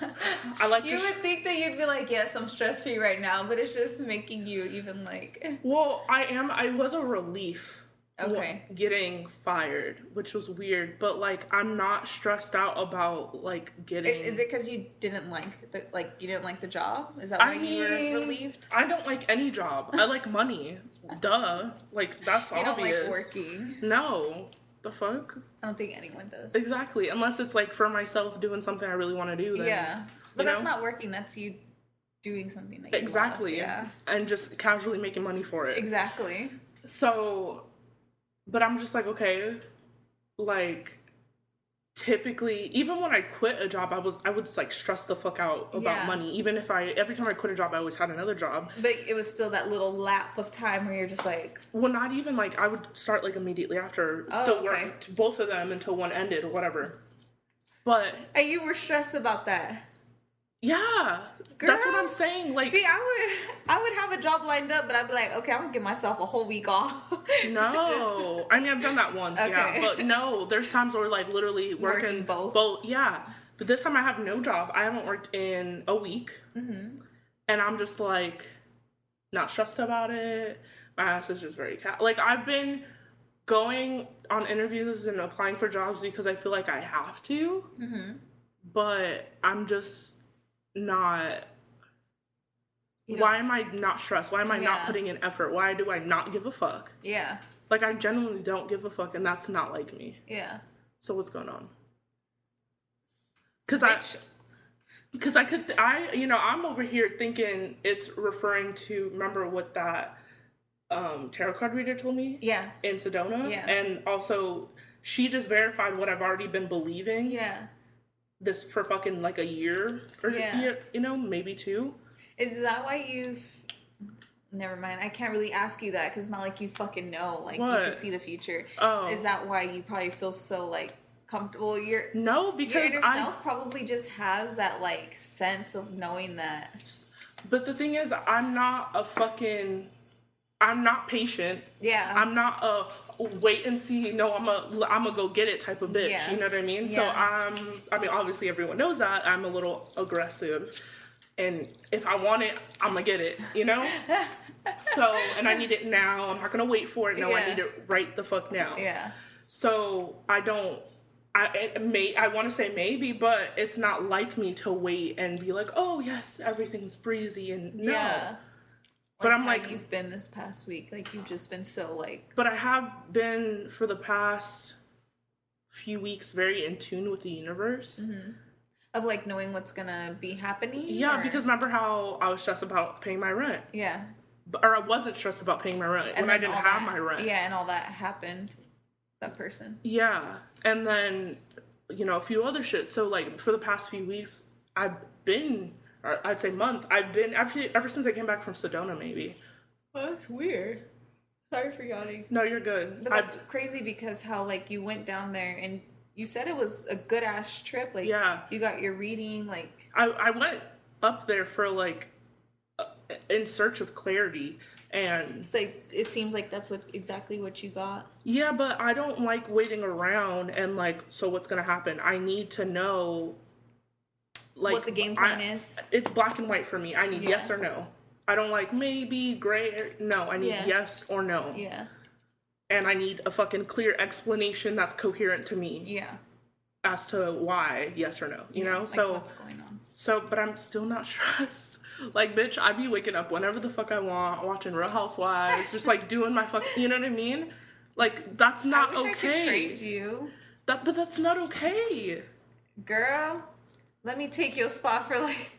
You would think that you'd be like, yes, I'm stress-free right now, but it's just making you even like... Well, I was a relief. Okay. Getting fired, which was weird, but, like, I'm not stressed out about, like, getting... Is it because you didn't like the job? Is that why you were relieved? I don't like any job. I like money. Duh. Like, that's obvious. You don't like working. No. The fuck? I don't think anyone does. Exactly. Unless it's, like, for myself doing something I really want to do. Then, yeah. But that's not working. That's you doing something that you exactly. love. Yeah. And just casually making money for it. Exactly. So, but I'm just like, okay, like, typically, even when I quit a job, I would just, like, stress the fuck out about money. Even if every time I quit a job, I always had another job. But it was still that little lap of time where you're just like... Well, not even, like, I would start, like, immediately after. Still work both of them until one ended or whatever. But... And you were stressed about that? Yeah. Girl, that's what I'm saying. Like, see, I would have a job lined up, but I'd be like, okay, I'm gonna give myself a whole week off. No. I mean, I've done that once, yeah. But no, there's times where, like, literally working both. Yeah. But this time I have no job. I haven't worked in a week. Mm-hmm. And I'm just, like, not stressed about it. My ass is just very like, I've been going on interviews and applying for jobs because I feel like I have to. Mm-hmm. But I'm just not... Why am I not stressed? Why am I not putting in effort? Why do I not give a fuck? Yeah. Like, I genuinely don't give a fuck, and that's not like me. Yeah. So what's going on? Because I'm over here thinking it's referring to, remember what that tarot card reader told me? Yeah. In Sedona? Yeah. And also, she just verified what I've already been believing. Yeah. This for fucking, like, a year, or, maybe 2. Is that why you've... Never mind. I can't really ask you that because it's not like you fucking know. Like, you can see the future. Oh. Is that why you probably feel so, like, comfortable? No, because your inner self probably just has that, like, sense of knowing that. But the thing is, I'm not patient. Yeah. I'm not a wait and see, no, I'm a go get it type of bitch. Yeah. You know what I mean? Yeah. So obviously everyone knows that. I'm a little aggressive. And if I want it, I'm gonna get it, you know? So, and I need it now. I'm not gonna wait for it. No, I need it right the fuck now. Yeah. So, I want to say maybe, but it's not like me to wait and be like, oh, yes, everything's breezy and no. Yeah. But like I'm like... you've been this past week. Like, you've just been so, like... But I have been, for the past few weeks, very in tune with the universe. Mm-hmm. Of, like, knowing what's gonna be happening? Yeah, because remember how I was stressed about paying my rent? Yeah. Or I wasn't stressed about paying my rent when I didn't have my rent. Yeah, and all that happened. That person. Yeah. And then, a few other shit. So, like, for the past few weeks, I've been, or I'd say month, I've been, ever since I came back from Sedona, maybe. Oh, that's weird. Sorry for yawning. No, you're good. But that's crazy because how, like, you went down there and you said it was a good ass trip. Like, you got your reading. Like, I went up there for, like, in search of clarity, and it's like it seems like that's exactly what you got. Yeah, but I don't like waiting around and, like, so what's gonna happen? I need to know, like, what the game plan is. It's black and white for me. I need yes or no. I don't like maybe, gray. No, I need yes or no. Yeah. And I need a fucking clear explanation that's coherent to me. Yeah. as to why, yes or no, you know? Like, so what's going on? So, but I'm still not stressed. Like, bitch, I be waking up whenever the fuck I want, watching Real Housewives, just like doing my fuck, you know what I mean? Like, that's not okay. I could trade you. But that's not okay. Girl, let me take your spot for like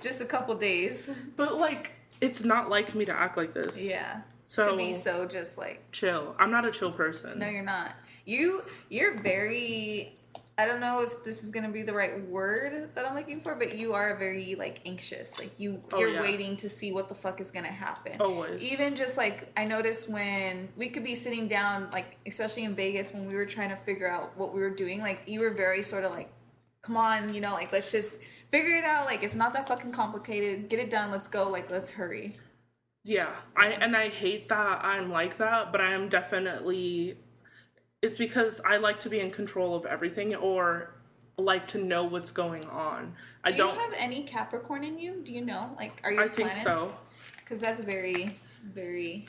just a couple days. But like, it's not like me to act like this. Yeah. So to be so just like chill. I'm not a chill person. No, you're not. You're very, I don't know if this is gonna be the right word that I'm looking for, but you are very like anxious. Like you're waiting to see what the fuck is gonna happen. Always. Even just like I noticed when we could be sitting down, like especially in Vegas when we were trying to figure out what we were doing, like you were very sort of like, come on, you know, like let's just figure it out. Like it's not that fucking complicated. Get it done. Let's go. Like let's hurry. Yeah. I hate that I'm like that, but I am definitely. It's because I like to be in control of everything or like to know what's going on. Do you have any Capricorn in you? Do you know? Like, are your planets? I think so. Because that's very, very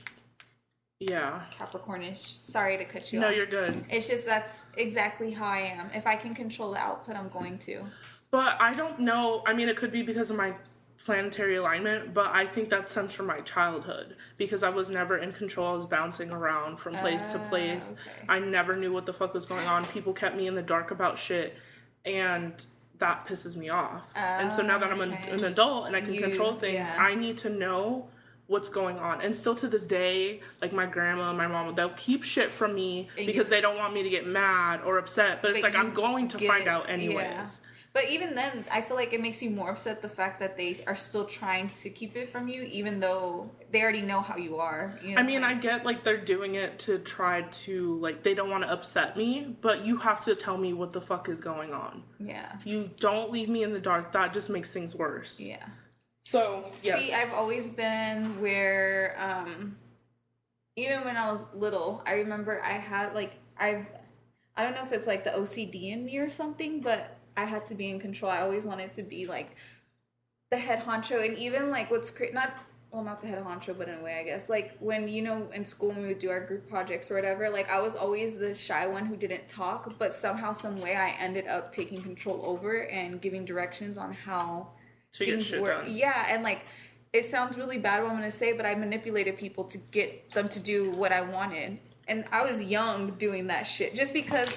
Capricornish. Sorry to cut you off. No, you're good. It's just that's exactly how I am. If I can control the output, I'm going to. But I don't know. I mean, it could be because of my planetary alignment, but I think that stems from my childhood because I was never in control. I was bouncing around from place to place. Okay. I never knew what the fuck was going on. People kept me in the dark about shit, and that pisses me off. And so now that I'm an adult and I can control things, I need to know what's going on. And still to this day, like my grandma and my mom, they'll keep shit from me because they don't want me to get mad or upset, but it's like I'm going to find out anyways. Yeah. But even then, I feel like it makes you more upset the fact that they are still trying to keep it from you, even though they already know how you are. You know, I mean, I get, like, they're doing it to try to, like, they don't want to upset me, but you have to tell me what the fuck is going on. Yeah. If you don't leave me in the dark, that just makes things worse. Yeah. So, yes. See, I've always been where, even when I was little, I remember I had, like, I don't know if it's, like, the OCD in me or something, but I had to be in control. I always wanted to be like the head honcho, and even like what's not the head honcho, but in a way, I guess, like when, you know, in school when we would do our group projects or whatever, like I was always the shy one who didn't talk, but somehow, some way, I ended up taking control over and giving directions on how things work. Yeah, and like it sounds really bad what I'm gonna say, but I manipulated people to get them to do what I wanted, and I was young doing that shit just because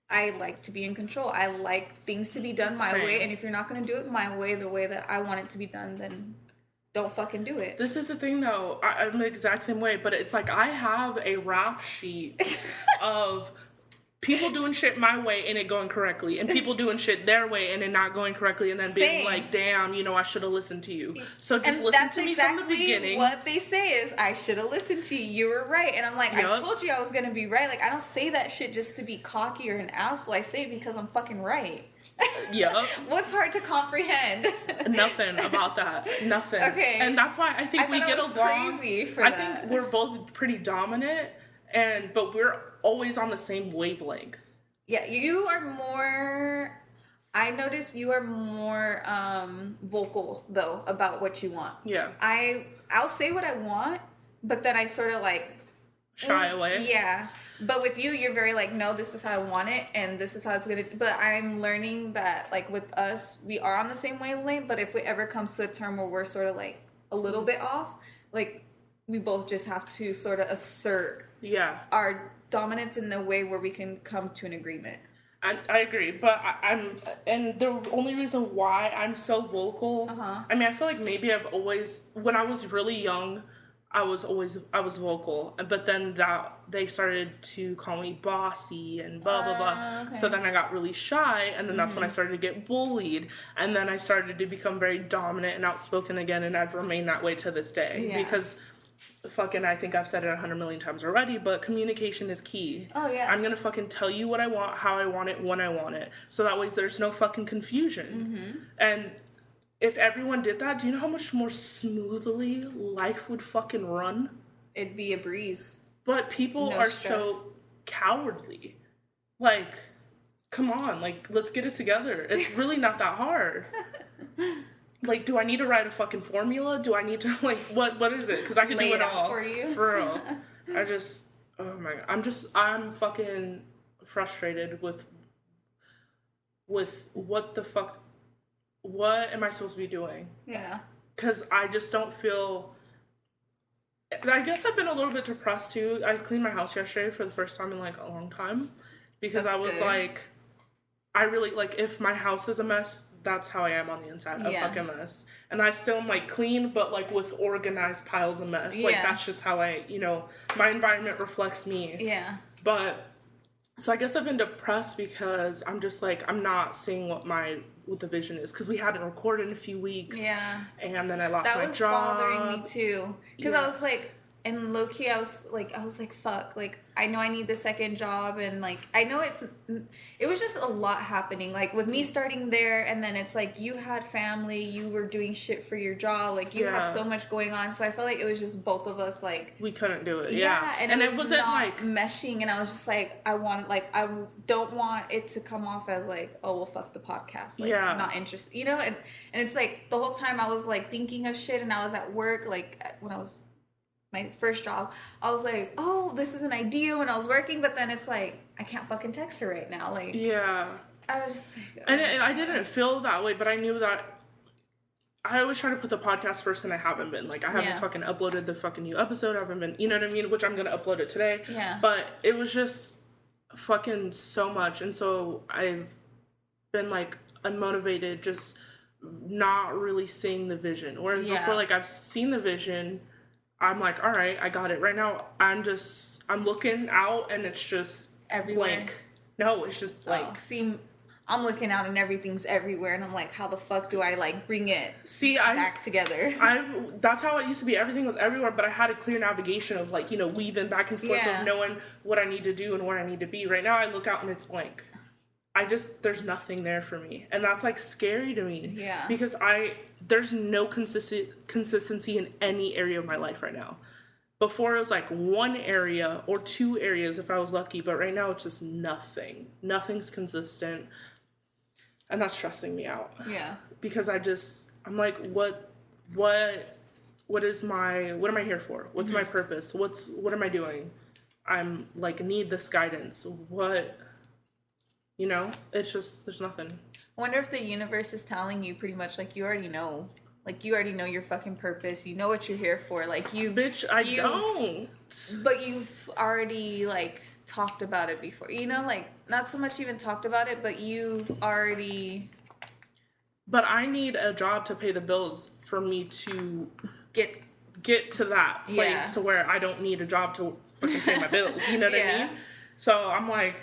I like to be in control. I like things to be done my way, and if you're not going to do it my way, the way that I want it to be done, then don't fucking do it. This is the thing, though. I'm the exact same way, but it's like I have a rap sheet of people doing shit my way and it going correctly, and people doing shit their way and it not going correctly, and then being like, damn, you know, I should have listened to you. So just listen to me from the beginning. What they say is, I should have listened to you. You were right. And I'm like, I told you I was going to be right. Like, I don't say that shit just to be cocky or an asshole. I say it because I'm fucking right. Yeah. What's hard to comprehend? Nothing about that. Nothing. Okay. And that's why I think we get along. Crazy for I think we're both pretty dominant, but we're always on the same wavelength. Yeah, you are more. I notice you are more vocal though about what you want. Yeah. I'll say what I want, but then I sort of like shy away. Yeah. But with you, you're very like, no, this is how I want it, and this is how it's gonna. But I'm learning that like with us, we are on the same wavelength. But if it ever comes to a term where we're sort of like a little bit off, like we both just have to sort of assert our dominance in the way where we can come to an agreement. I agree, but and the only reason why I'm so vocal, I mean, I feel like maybe I've always, when I was really young, I was vocal, but then they started to call me bossy and blah blah blah. Okay. So then I got really shy, and then that's when I started to get bullied, and then I started to become very dominant and outspoken again, and I've remained that way to this day because fucking, I think I've said it 100 million times already, but communication is key. Oh yeah. I'm gonna fucking tell you what I want, how I want it, when I want it, so that way there's no fucking confusion. And if everyone did that, do you know how much more smoothly life would fucking run? It'd be a breeze. But people are so cowardly. Like, come on, like, let's get it together. It's really not that hard. Like, do I need to write a fucking formula? Do I need to, like, what is it? Because I can do it all. For you. For real. Oh my God. I'm fucking frustrated with with what the fuck, what am I supposed to be doing? Yeah. Because I just don't feel, I guess I've been a little bit depressed too. I cleaned my house yesterday for the first time in like a long time because That's I was good. like, I really, like, if my house is a mess, that's how I am on the inside, a fucking mess. And I still am like clean, but like with organized piles of mess. Like that's just how I, you know, my environment reflects me. Yeah. But so I guess I've been depressed because I'm just like, I'm not seeing what the vision is, because we hadn't recorded in a few weeks. Yeah. And then I lost my job. That was bothering me too, because I was like, and low key, I was like, fuck, like, I know I need the second job, and like, I know it was just a lot happening, like, with me starting there, and then it's like, you had family, you were doing shit for your job, like, you have so much going on, so I felt like it was just both of us, like, we couldn't do it, and it wasn't not like meshing, and I was just like, I don't want it to come off as like, oh, well, fuck the podcast, like, I'm not interested, you know, and it's like, the whole time I was like thinking of shit, and I was at work, like, when I was my first job, I was like, oh, this is an idea when I was working, but then it's like, I can't fucking text her right now, like, I was just like, and I didn't feel that way, but I knew that I always try to put the podcast first, and I haven't been, like, I haven't fucking uploaded the fucking new episode, I haven't been, you know what I mean, which I'm gonna upload it today, but it was just fucking so much, and so I've been, like, unmotivated, just not really seeing the vision, whereas before, like, I've seen the vision, I'm like, all right, I got it. Right now, I'm looking out, and it's just everywhere. Blank. No, it's just blank. Oh, see, I'm looking out, and everything's everywhere, and I'm like, how the fuck do I, like, bring it back together? That's how it used to be. Everything was everywhere, but I had a clear navigation of, like, you know, weaving back and forth of knowing what I need to do and where I need to be. Right now, I look out, and it's blank. There's nothing there for me. And that's, like, scary to me. Yeah. Because there's no consistency in any area of my life right now. Before, it was, like, one area or two areas if I was lucky. But right now, it's just nothing. Nothing's consistent. And that's stressing me out. Yeah. Because I'm like, what am I here for? What's my purpose? What am I doing? I'm, like, need this guidance. What... You know, it's just, there's nothing. I wonder if the universe is telling you pretty much, like, you already know. Like, you already know your fucking purpose. You know what you're here for. Like, Bitch, I don't. But you've already, like, talked about it before. You know, like, not so much even talked about it, but you've already... But I need a job to pay the bills for me to get to that place to where I don't need a job to fucking pay my bills. You know what I mean? So I'm like...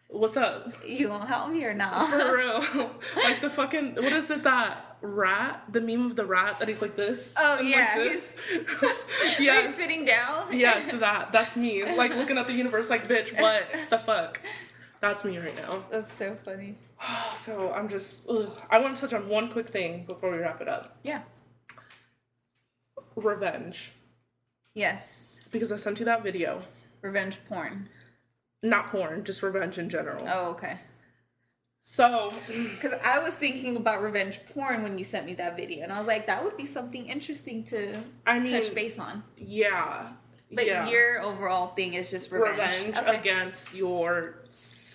What's up? You gonna help me or not? For real. Like the fucking, what is it, that rat? The meme of the rat that he's like this? Oh, yeah. Like this? He's sitting down? Yeah, so that's me. Like looking at the universe like, bitch, what the fuck? That's me right now. That's so funny. So I'm just, I want to touch on one quick thing before we wrap it up. Yeah. Revenge. Yes. Because I sent you that video. Revenge porn. Not porn, just revenge in general. Oh, okay. So... Because I was thinking about revenge porn when you sent me that video, and I was like, that would be something interesting to touch base on. Yeah. But your overall thing is just revenge. Against your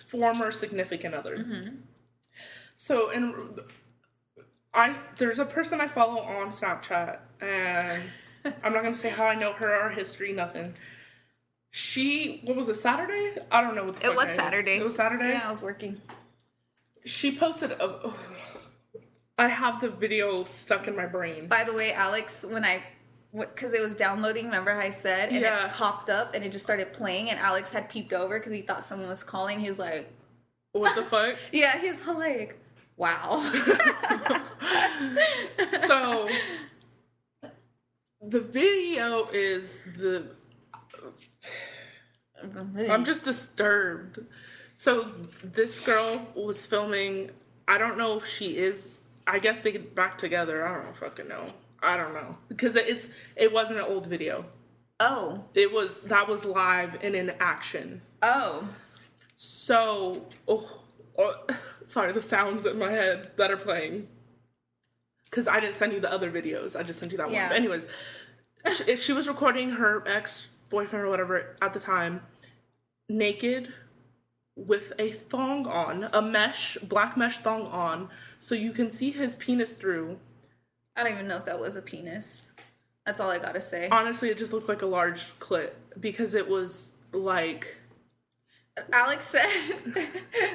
former significant other. Mm-hmm. So, there's a person I follow on Snapchat, and I'm not going to say how I know her or history, nothing. What was it, Saturday? I don't know what the fuck It was Saturday. It was Saturday? Yeah, I was working. She posted I have the video stuck in my brain. By the way, Alex, because it was downloading, remember how I said? And it popped up and it just started playing, and Alex had peeped over because he thought someone was calling. He was like... What the fuck? Yeah, he's like, wow. So, the video is I'm just disturbed. So this girl was filming, I don't know if she is, I guess they get back together, I don't fucking know. I don't know. Because it wasn't an old video. Oh. That was live and in action. Oh. So, sorry, the sounds in my head that are playing. Because I didn't send you the other videos, I just sent you that one. But anyways, she was recording her ex-boyfriend or whatever at the time, naked, with a thong on, black mesh thong on, so you can see his penis through. I don't even know if that was a penis. That's all I gotta say. Honestly, it just looked like a large clit because it was like... Alex said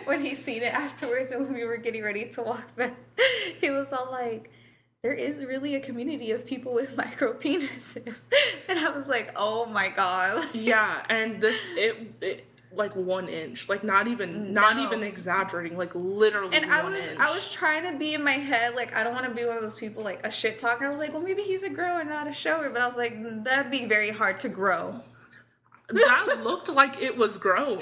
when he seen it afterwards and when we were getting ready to walk back, he was all like, there is really a community of people with micro penises. And I was like, oh my god. Yeah, and it like 1 inch, like not even exaggerating, like literally. And I was trying to be in my head, like, I don't want to be one of those people like a shit talker. I was like, well, maybe he's a grower, not a shower. But I was like, that'd be very hard to grow. That looked like it was grown.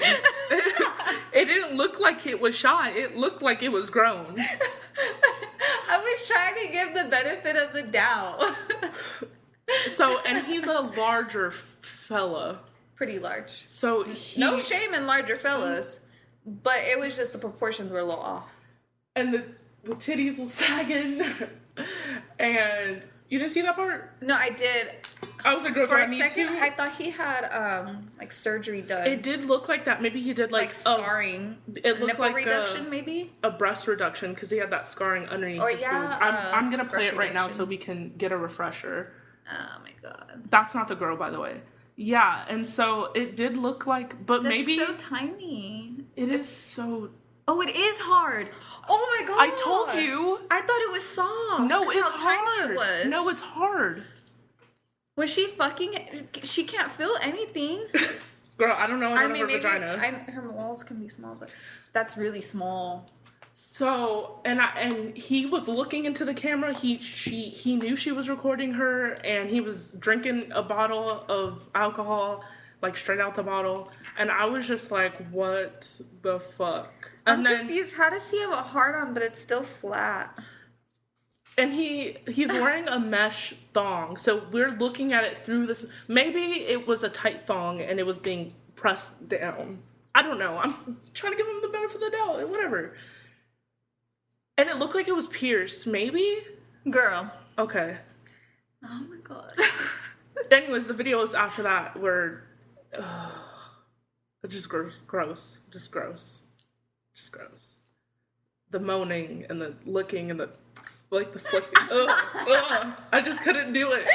It didn't look like it was shy. It looked like it was grown. I was trying to give the benefit of the doubt. So, and he's a larger fella. Pretty large. So no shame in larger fellas, but it was just the proportions were a little off. And the titties were sagging. And you didn't see that part? No, I did. I was like, girl, for a second, I thought he had like surgery done. It did look like that. Maybe he did like scarring. It looked nipple like reduction, maybe a breast reduction because he had that scarring underneath. Or his boob. I'm gonna play it right reduction. now so we can get a refresher. Oh my god. That's not the girl, by the way. Yeah, and so it did look like, but That's maybe so tiny. It's so. Oh, it is hard. Oh my god! I told you. I thought it was soft. No, it's how hard. Tiny it was. No, it's hard. Was she fucking? She can't feel anything. Girl, I don't know. I mean, her maybe vagina. Her walls can be small, but that's really small. So, and he was looking into the camera. He knew she was recording her, and he was drinking a bottle of alcohol, like straight out the bottle. And I was just like, what the fuck? I'm confused. How does he have a hard on, but it's still flat? And he's wearing a mesh thong, so we're looking at it through this. Maybe it was a tight thong and it was being pressed down. I don't know. I'm trying to give him the benefit of the doubt. Whatever. And it looked like it was pierced, maybe? Girl. Okay. Oh my god. Anyways, the videos after that were just gross. Just gross. The moaning and the licking and the flicking. I just couldn't do it.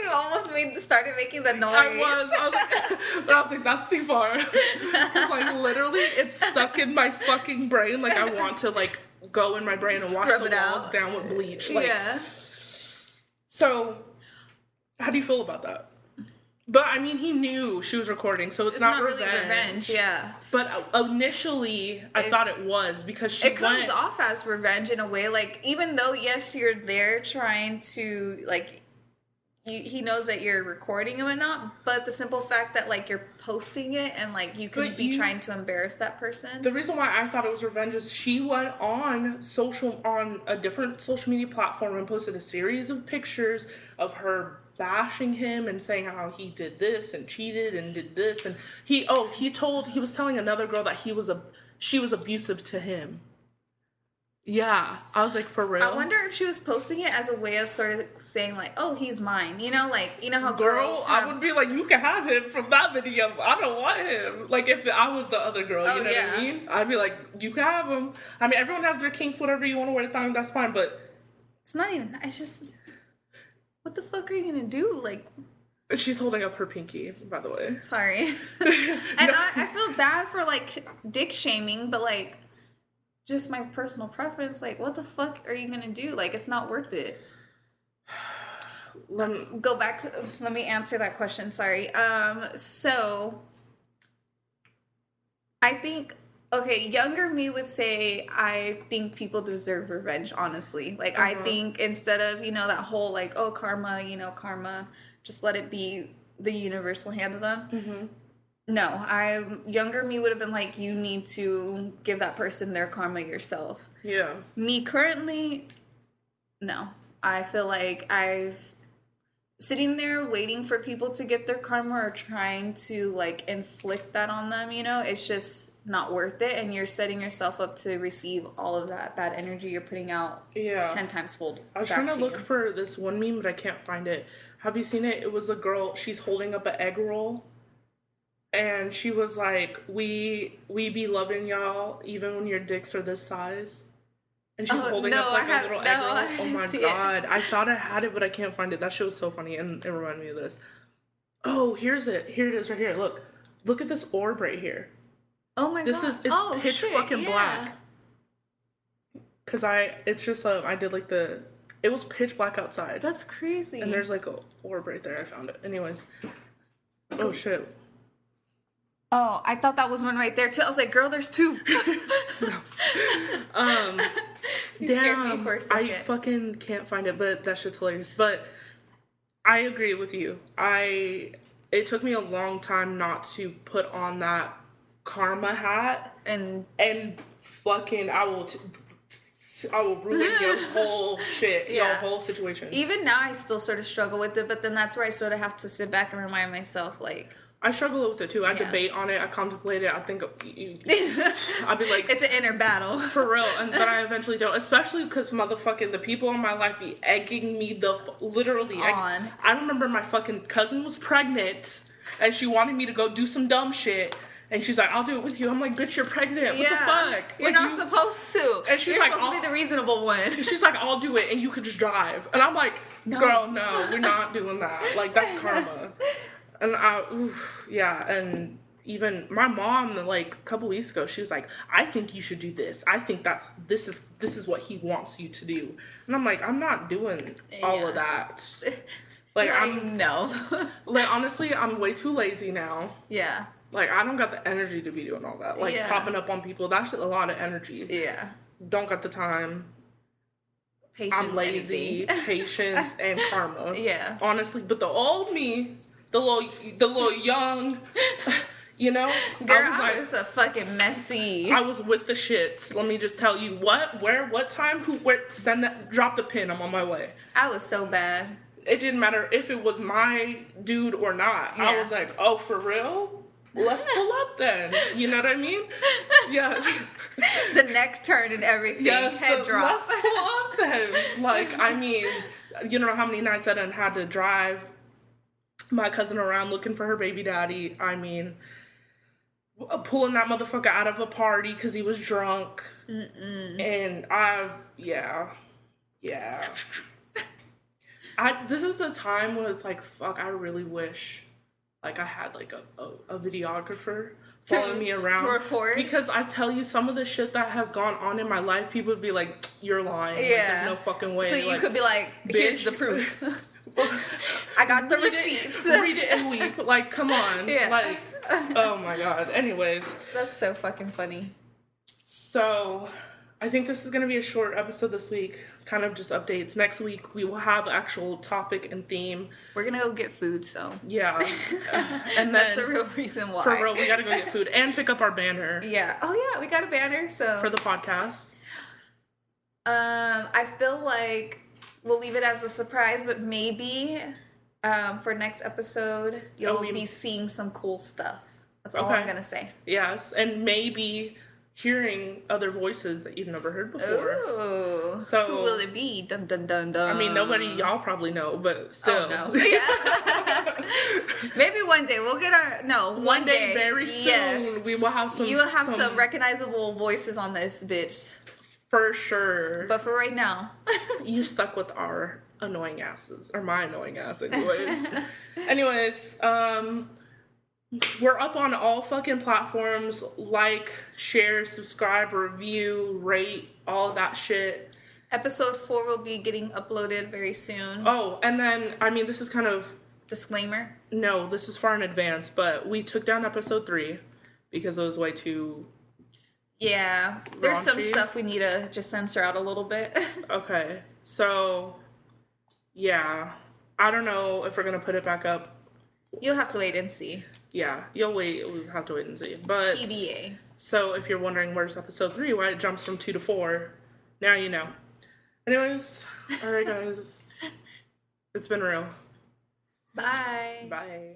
You almost started making the noise. I was like, that's too far. Like, literally, it's stuck in my fucking brain. Like, I want to, like, go in my brain and wash the walls down with bleach. Like, yeah. So, how do you feel about that? But, I mean, he knew she was recording, so it's not really revenge, yeah. But initially, I thought it was, because it comes off as revenge in a way, like, even though, yes, you're there trying to, like, he knows that you're recording him and not, but the simple fact that, like, you're posting it and, like, you could be trying to embarrass that person. The reason why I thought it was revenge is she went on a different social media platform and posted a series of pictures of her bashing him and saying how he did this and cheated and did this, and he was telling another girl that she was abusive to him. Yeah, I was like, for real? I wonder if she was posting it as a way of sort of saying, like, oh, he's mine. You know, like, you know how girls I would be like, you can have him from that video. I don't want him. Like, if I was the other girl, you know what I mean? I'd be like, you can have him. I mean, everyone has their kinks, whatever you want to wear the thong, that's fine, but... It's not even... It's just... What the fuck are you gonna do? Like... She's holding up her pinky, by the way. Sorry. And I feel bad for, like, dick shaming, but, like... Just my personal preference, like, what the fuck are you gonna do? Like, it's not worth it. Let me answer that question, sorry. So, I think, okay, younger me would say, I think people deserve revenge, honestly. Like, I think instead of, you know, that whole, like, oh, karma, just let it be, the universe will handle them. Mm-hmm. No, younger me would have been like, you need to give that person their karma yourself. Yeah. Me currently, no. I feel like I've sitting there waiting for people to get their karma or trying to, like, inflict that on them, you know, it's just not worth it, and you're setting yourself up to receive all of that bad energy you're putting out 10 times fold. I was trying to look for this one meme, but I can't find it. Have you seen it? It was a girl, she's holding up an egg roll. and she was like, we be loving y'all even when your dicks are this size. And she's holding up like a little egg roll. Oh my god. I thought I had it, but I can't find it. That shit was so funny, and it reminded me of this. Oh, here's it. Here it is right here. Look at this orb right here. Oh my god. It's pitch fucking black. Cause it's just I did like it was pitch black outside. That's crazy. And there's like a orb right there. I found it. Anyways. Oh shit. Oh, I thought that was one right there too. I was like, girl, there's two. You scared me for a second. I fucking can't find it, but that shit's hilarious. But I agree with you. It took me a long time not to put on that karma hat and fucking I will ruin your whole shit, your whole situation. Even now, I still sort of struggle with it, but then that's where I sort of have to sit back and remind myself, like... I struggle with it, too. I debate on it. I contemplate it. I think... I'll be like... It's an inner battle. For real. But I eventually don't. Especially because motherfucking the people in my life be egging me literally... I remember my fucking cousin was pregnant, and she wanted me to go do some dumb shit. And she's like, I'll do it with you. I'm like, bitch, you're pregnant. What the fuck? You're not supposed to. And she's you're like, supposed to be the reasonable one. She's like, I'll do it, and you could just drive. And I'm like, girl, no, we're not doing that. Like, that's karma. And and even my mom, like, a couple weeks ago, she was like, I think you should do this. I think this is what he wants you to do. And I'm like, I'm not doing all of that. Like, no. Like, honestly, I'm way too lazy now. Yeah. Like, I don't got the energy to be doing all that. Like, popping up on people, that's a lot of energy. Yeah. Don't got the time. Patience, I'm lazy. Patience and karma. Yeah. Honestly, but the old me, the little young, you know? Girl, I was a fucking messy. I was with the shits. Let me just tell you what, where, what time, who, where, send that, drop the pin, I'm on my way. I was so bad. It didn't matter if it was my dude or not. Yeah. I was like, oh, for real? Let's pull up then. You know what I mean? Yeah. The neck turn and everything. Yes, head drop. Let's pull up then. Like, I mean, you know how many nights I done had to drive my cousin around looking for her baby daddy. I mean, pulling that motherfucker out of a party because he was drunk. And this is a time when it's like, fuck, I really wish like I had like a videographer following me around. Record. Because I tell you, some of the shit that has gone on in my life, people would be like, you're lying. Yeah. Like, there's no fucking way. So you could be like, here's the proof. I got the receipts. Read it and weep. Like, come on. Yeah. Like, oh my god. Anyways. That's so fucking funny. So, I think this is going to be a short episode this week. Kind of just updates. Next week, we will have actual topic and theme. We're going to go get food, so. Yeah. And then. That's the real reason why. For real, we got to go get food and pick up our banner. Yeah. Oh, yeah, we got a banner, so. For the podcast. I feel like we'll leave it as a surprise, but maybe for next episode, you'll be seeing some cool stuff. That's all I'm going to say. Yes, and maybe hearing other voices that you've never heard before. Ooh. So who will it be? Dun dun dun dun. I mean, nobody y'all probably know, but still. Oh, no. Yeah. Maybe one day we'll get one day very soon. Yes. We will have some. You will have some recognizable voices on this bitch. For sure. But for right now, you stuck with our annoying asses, or my annoying ass, anyways. We're up on all fucking platforms. Like, share, subscribe, review, rate, all of that shit. Episode 4 will be getting uploaded very soon. Oh, and then, I mean, this is kind of... Disclaimer? No, this is far in advance, but we took down episode 3 because it was way too... Yeah, there's some stuff we need to just censor out a little bit. Okay, so, yeah. I don't know if we're going to put it back up. You'll have to wait and see. Yeah, we'll have to wait and see. But TBA. So if you're wondering where's episode 3, why it jumps from 2 to 4, now you know. Anyways, alright guys. It's been real. Bye. Bye.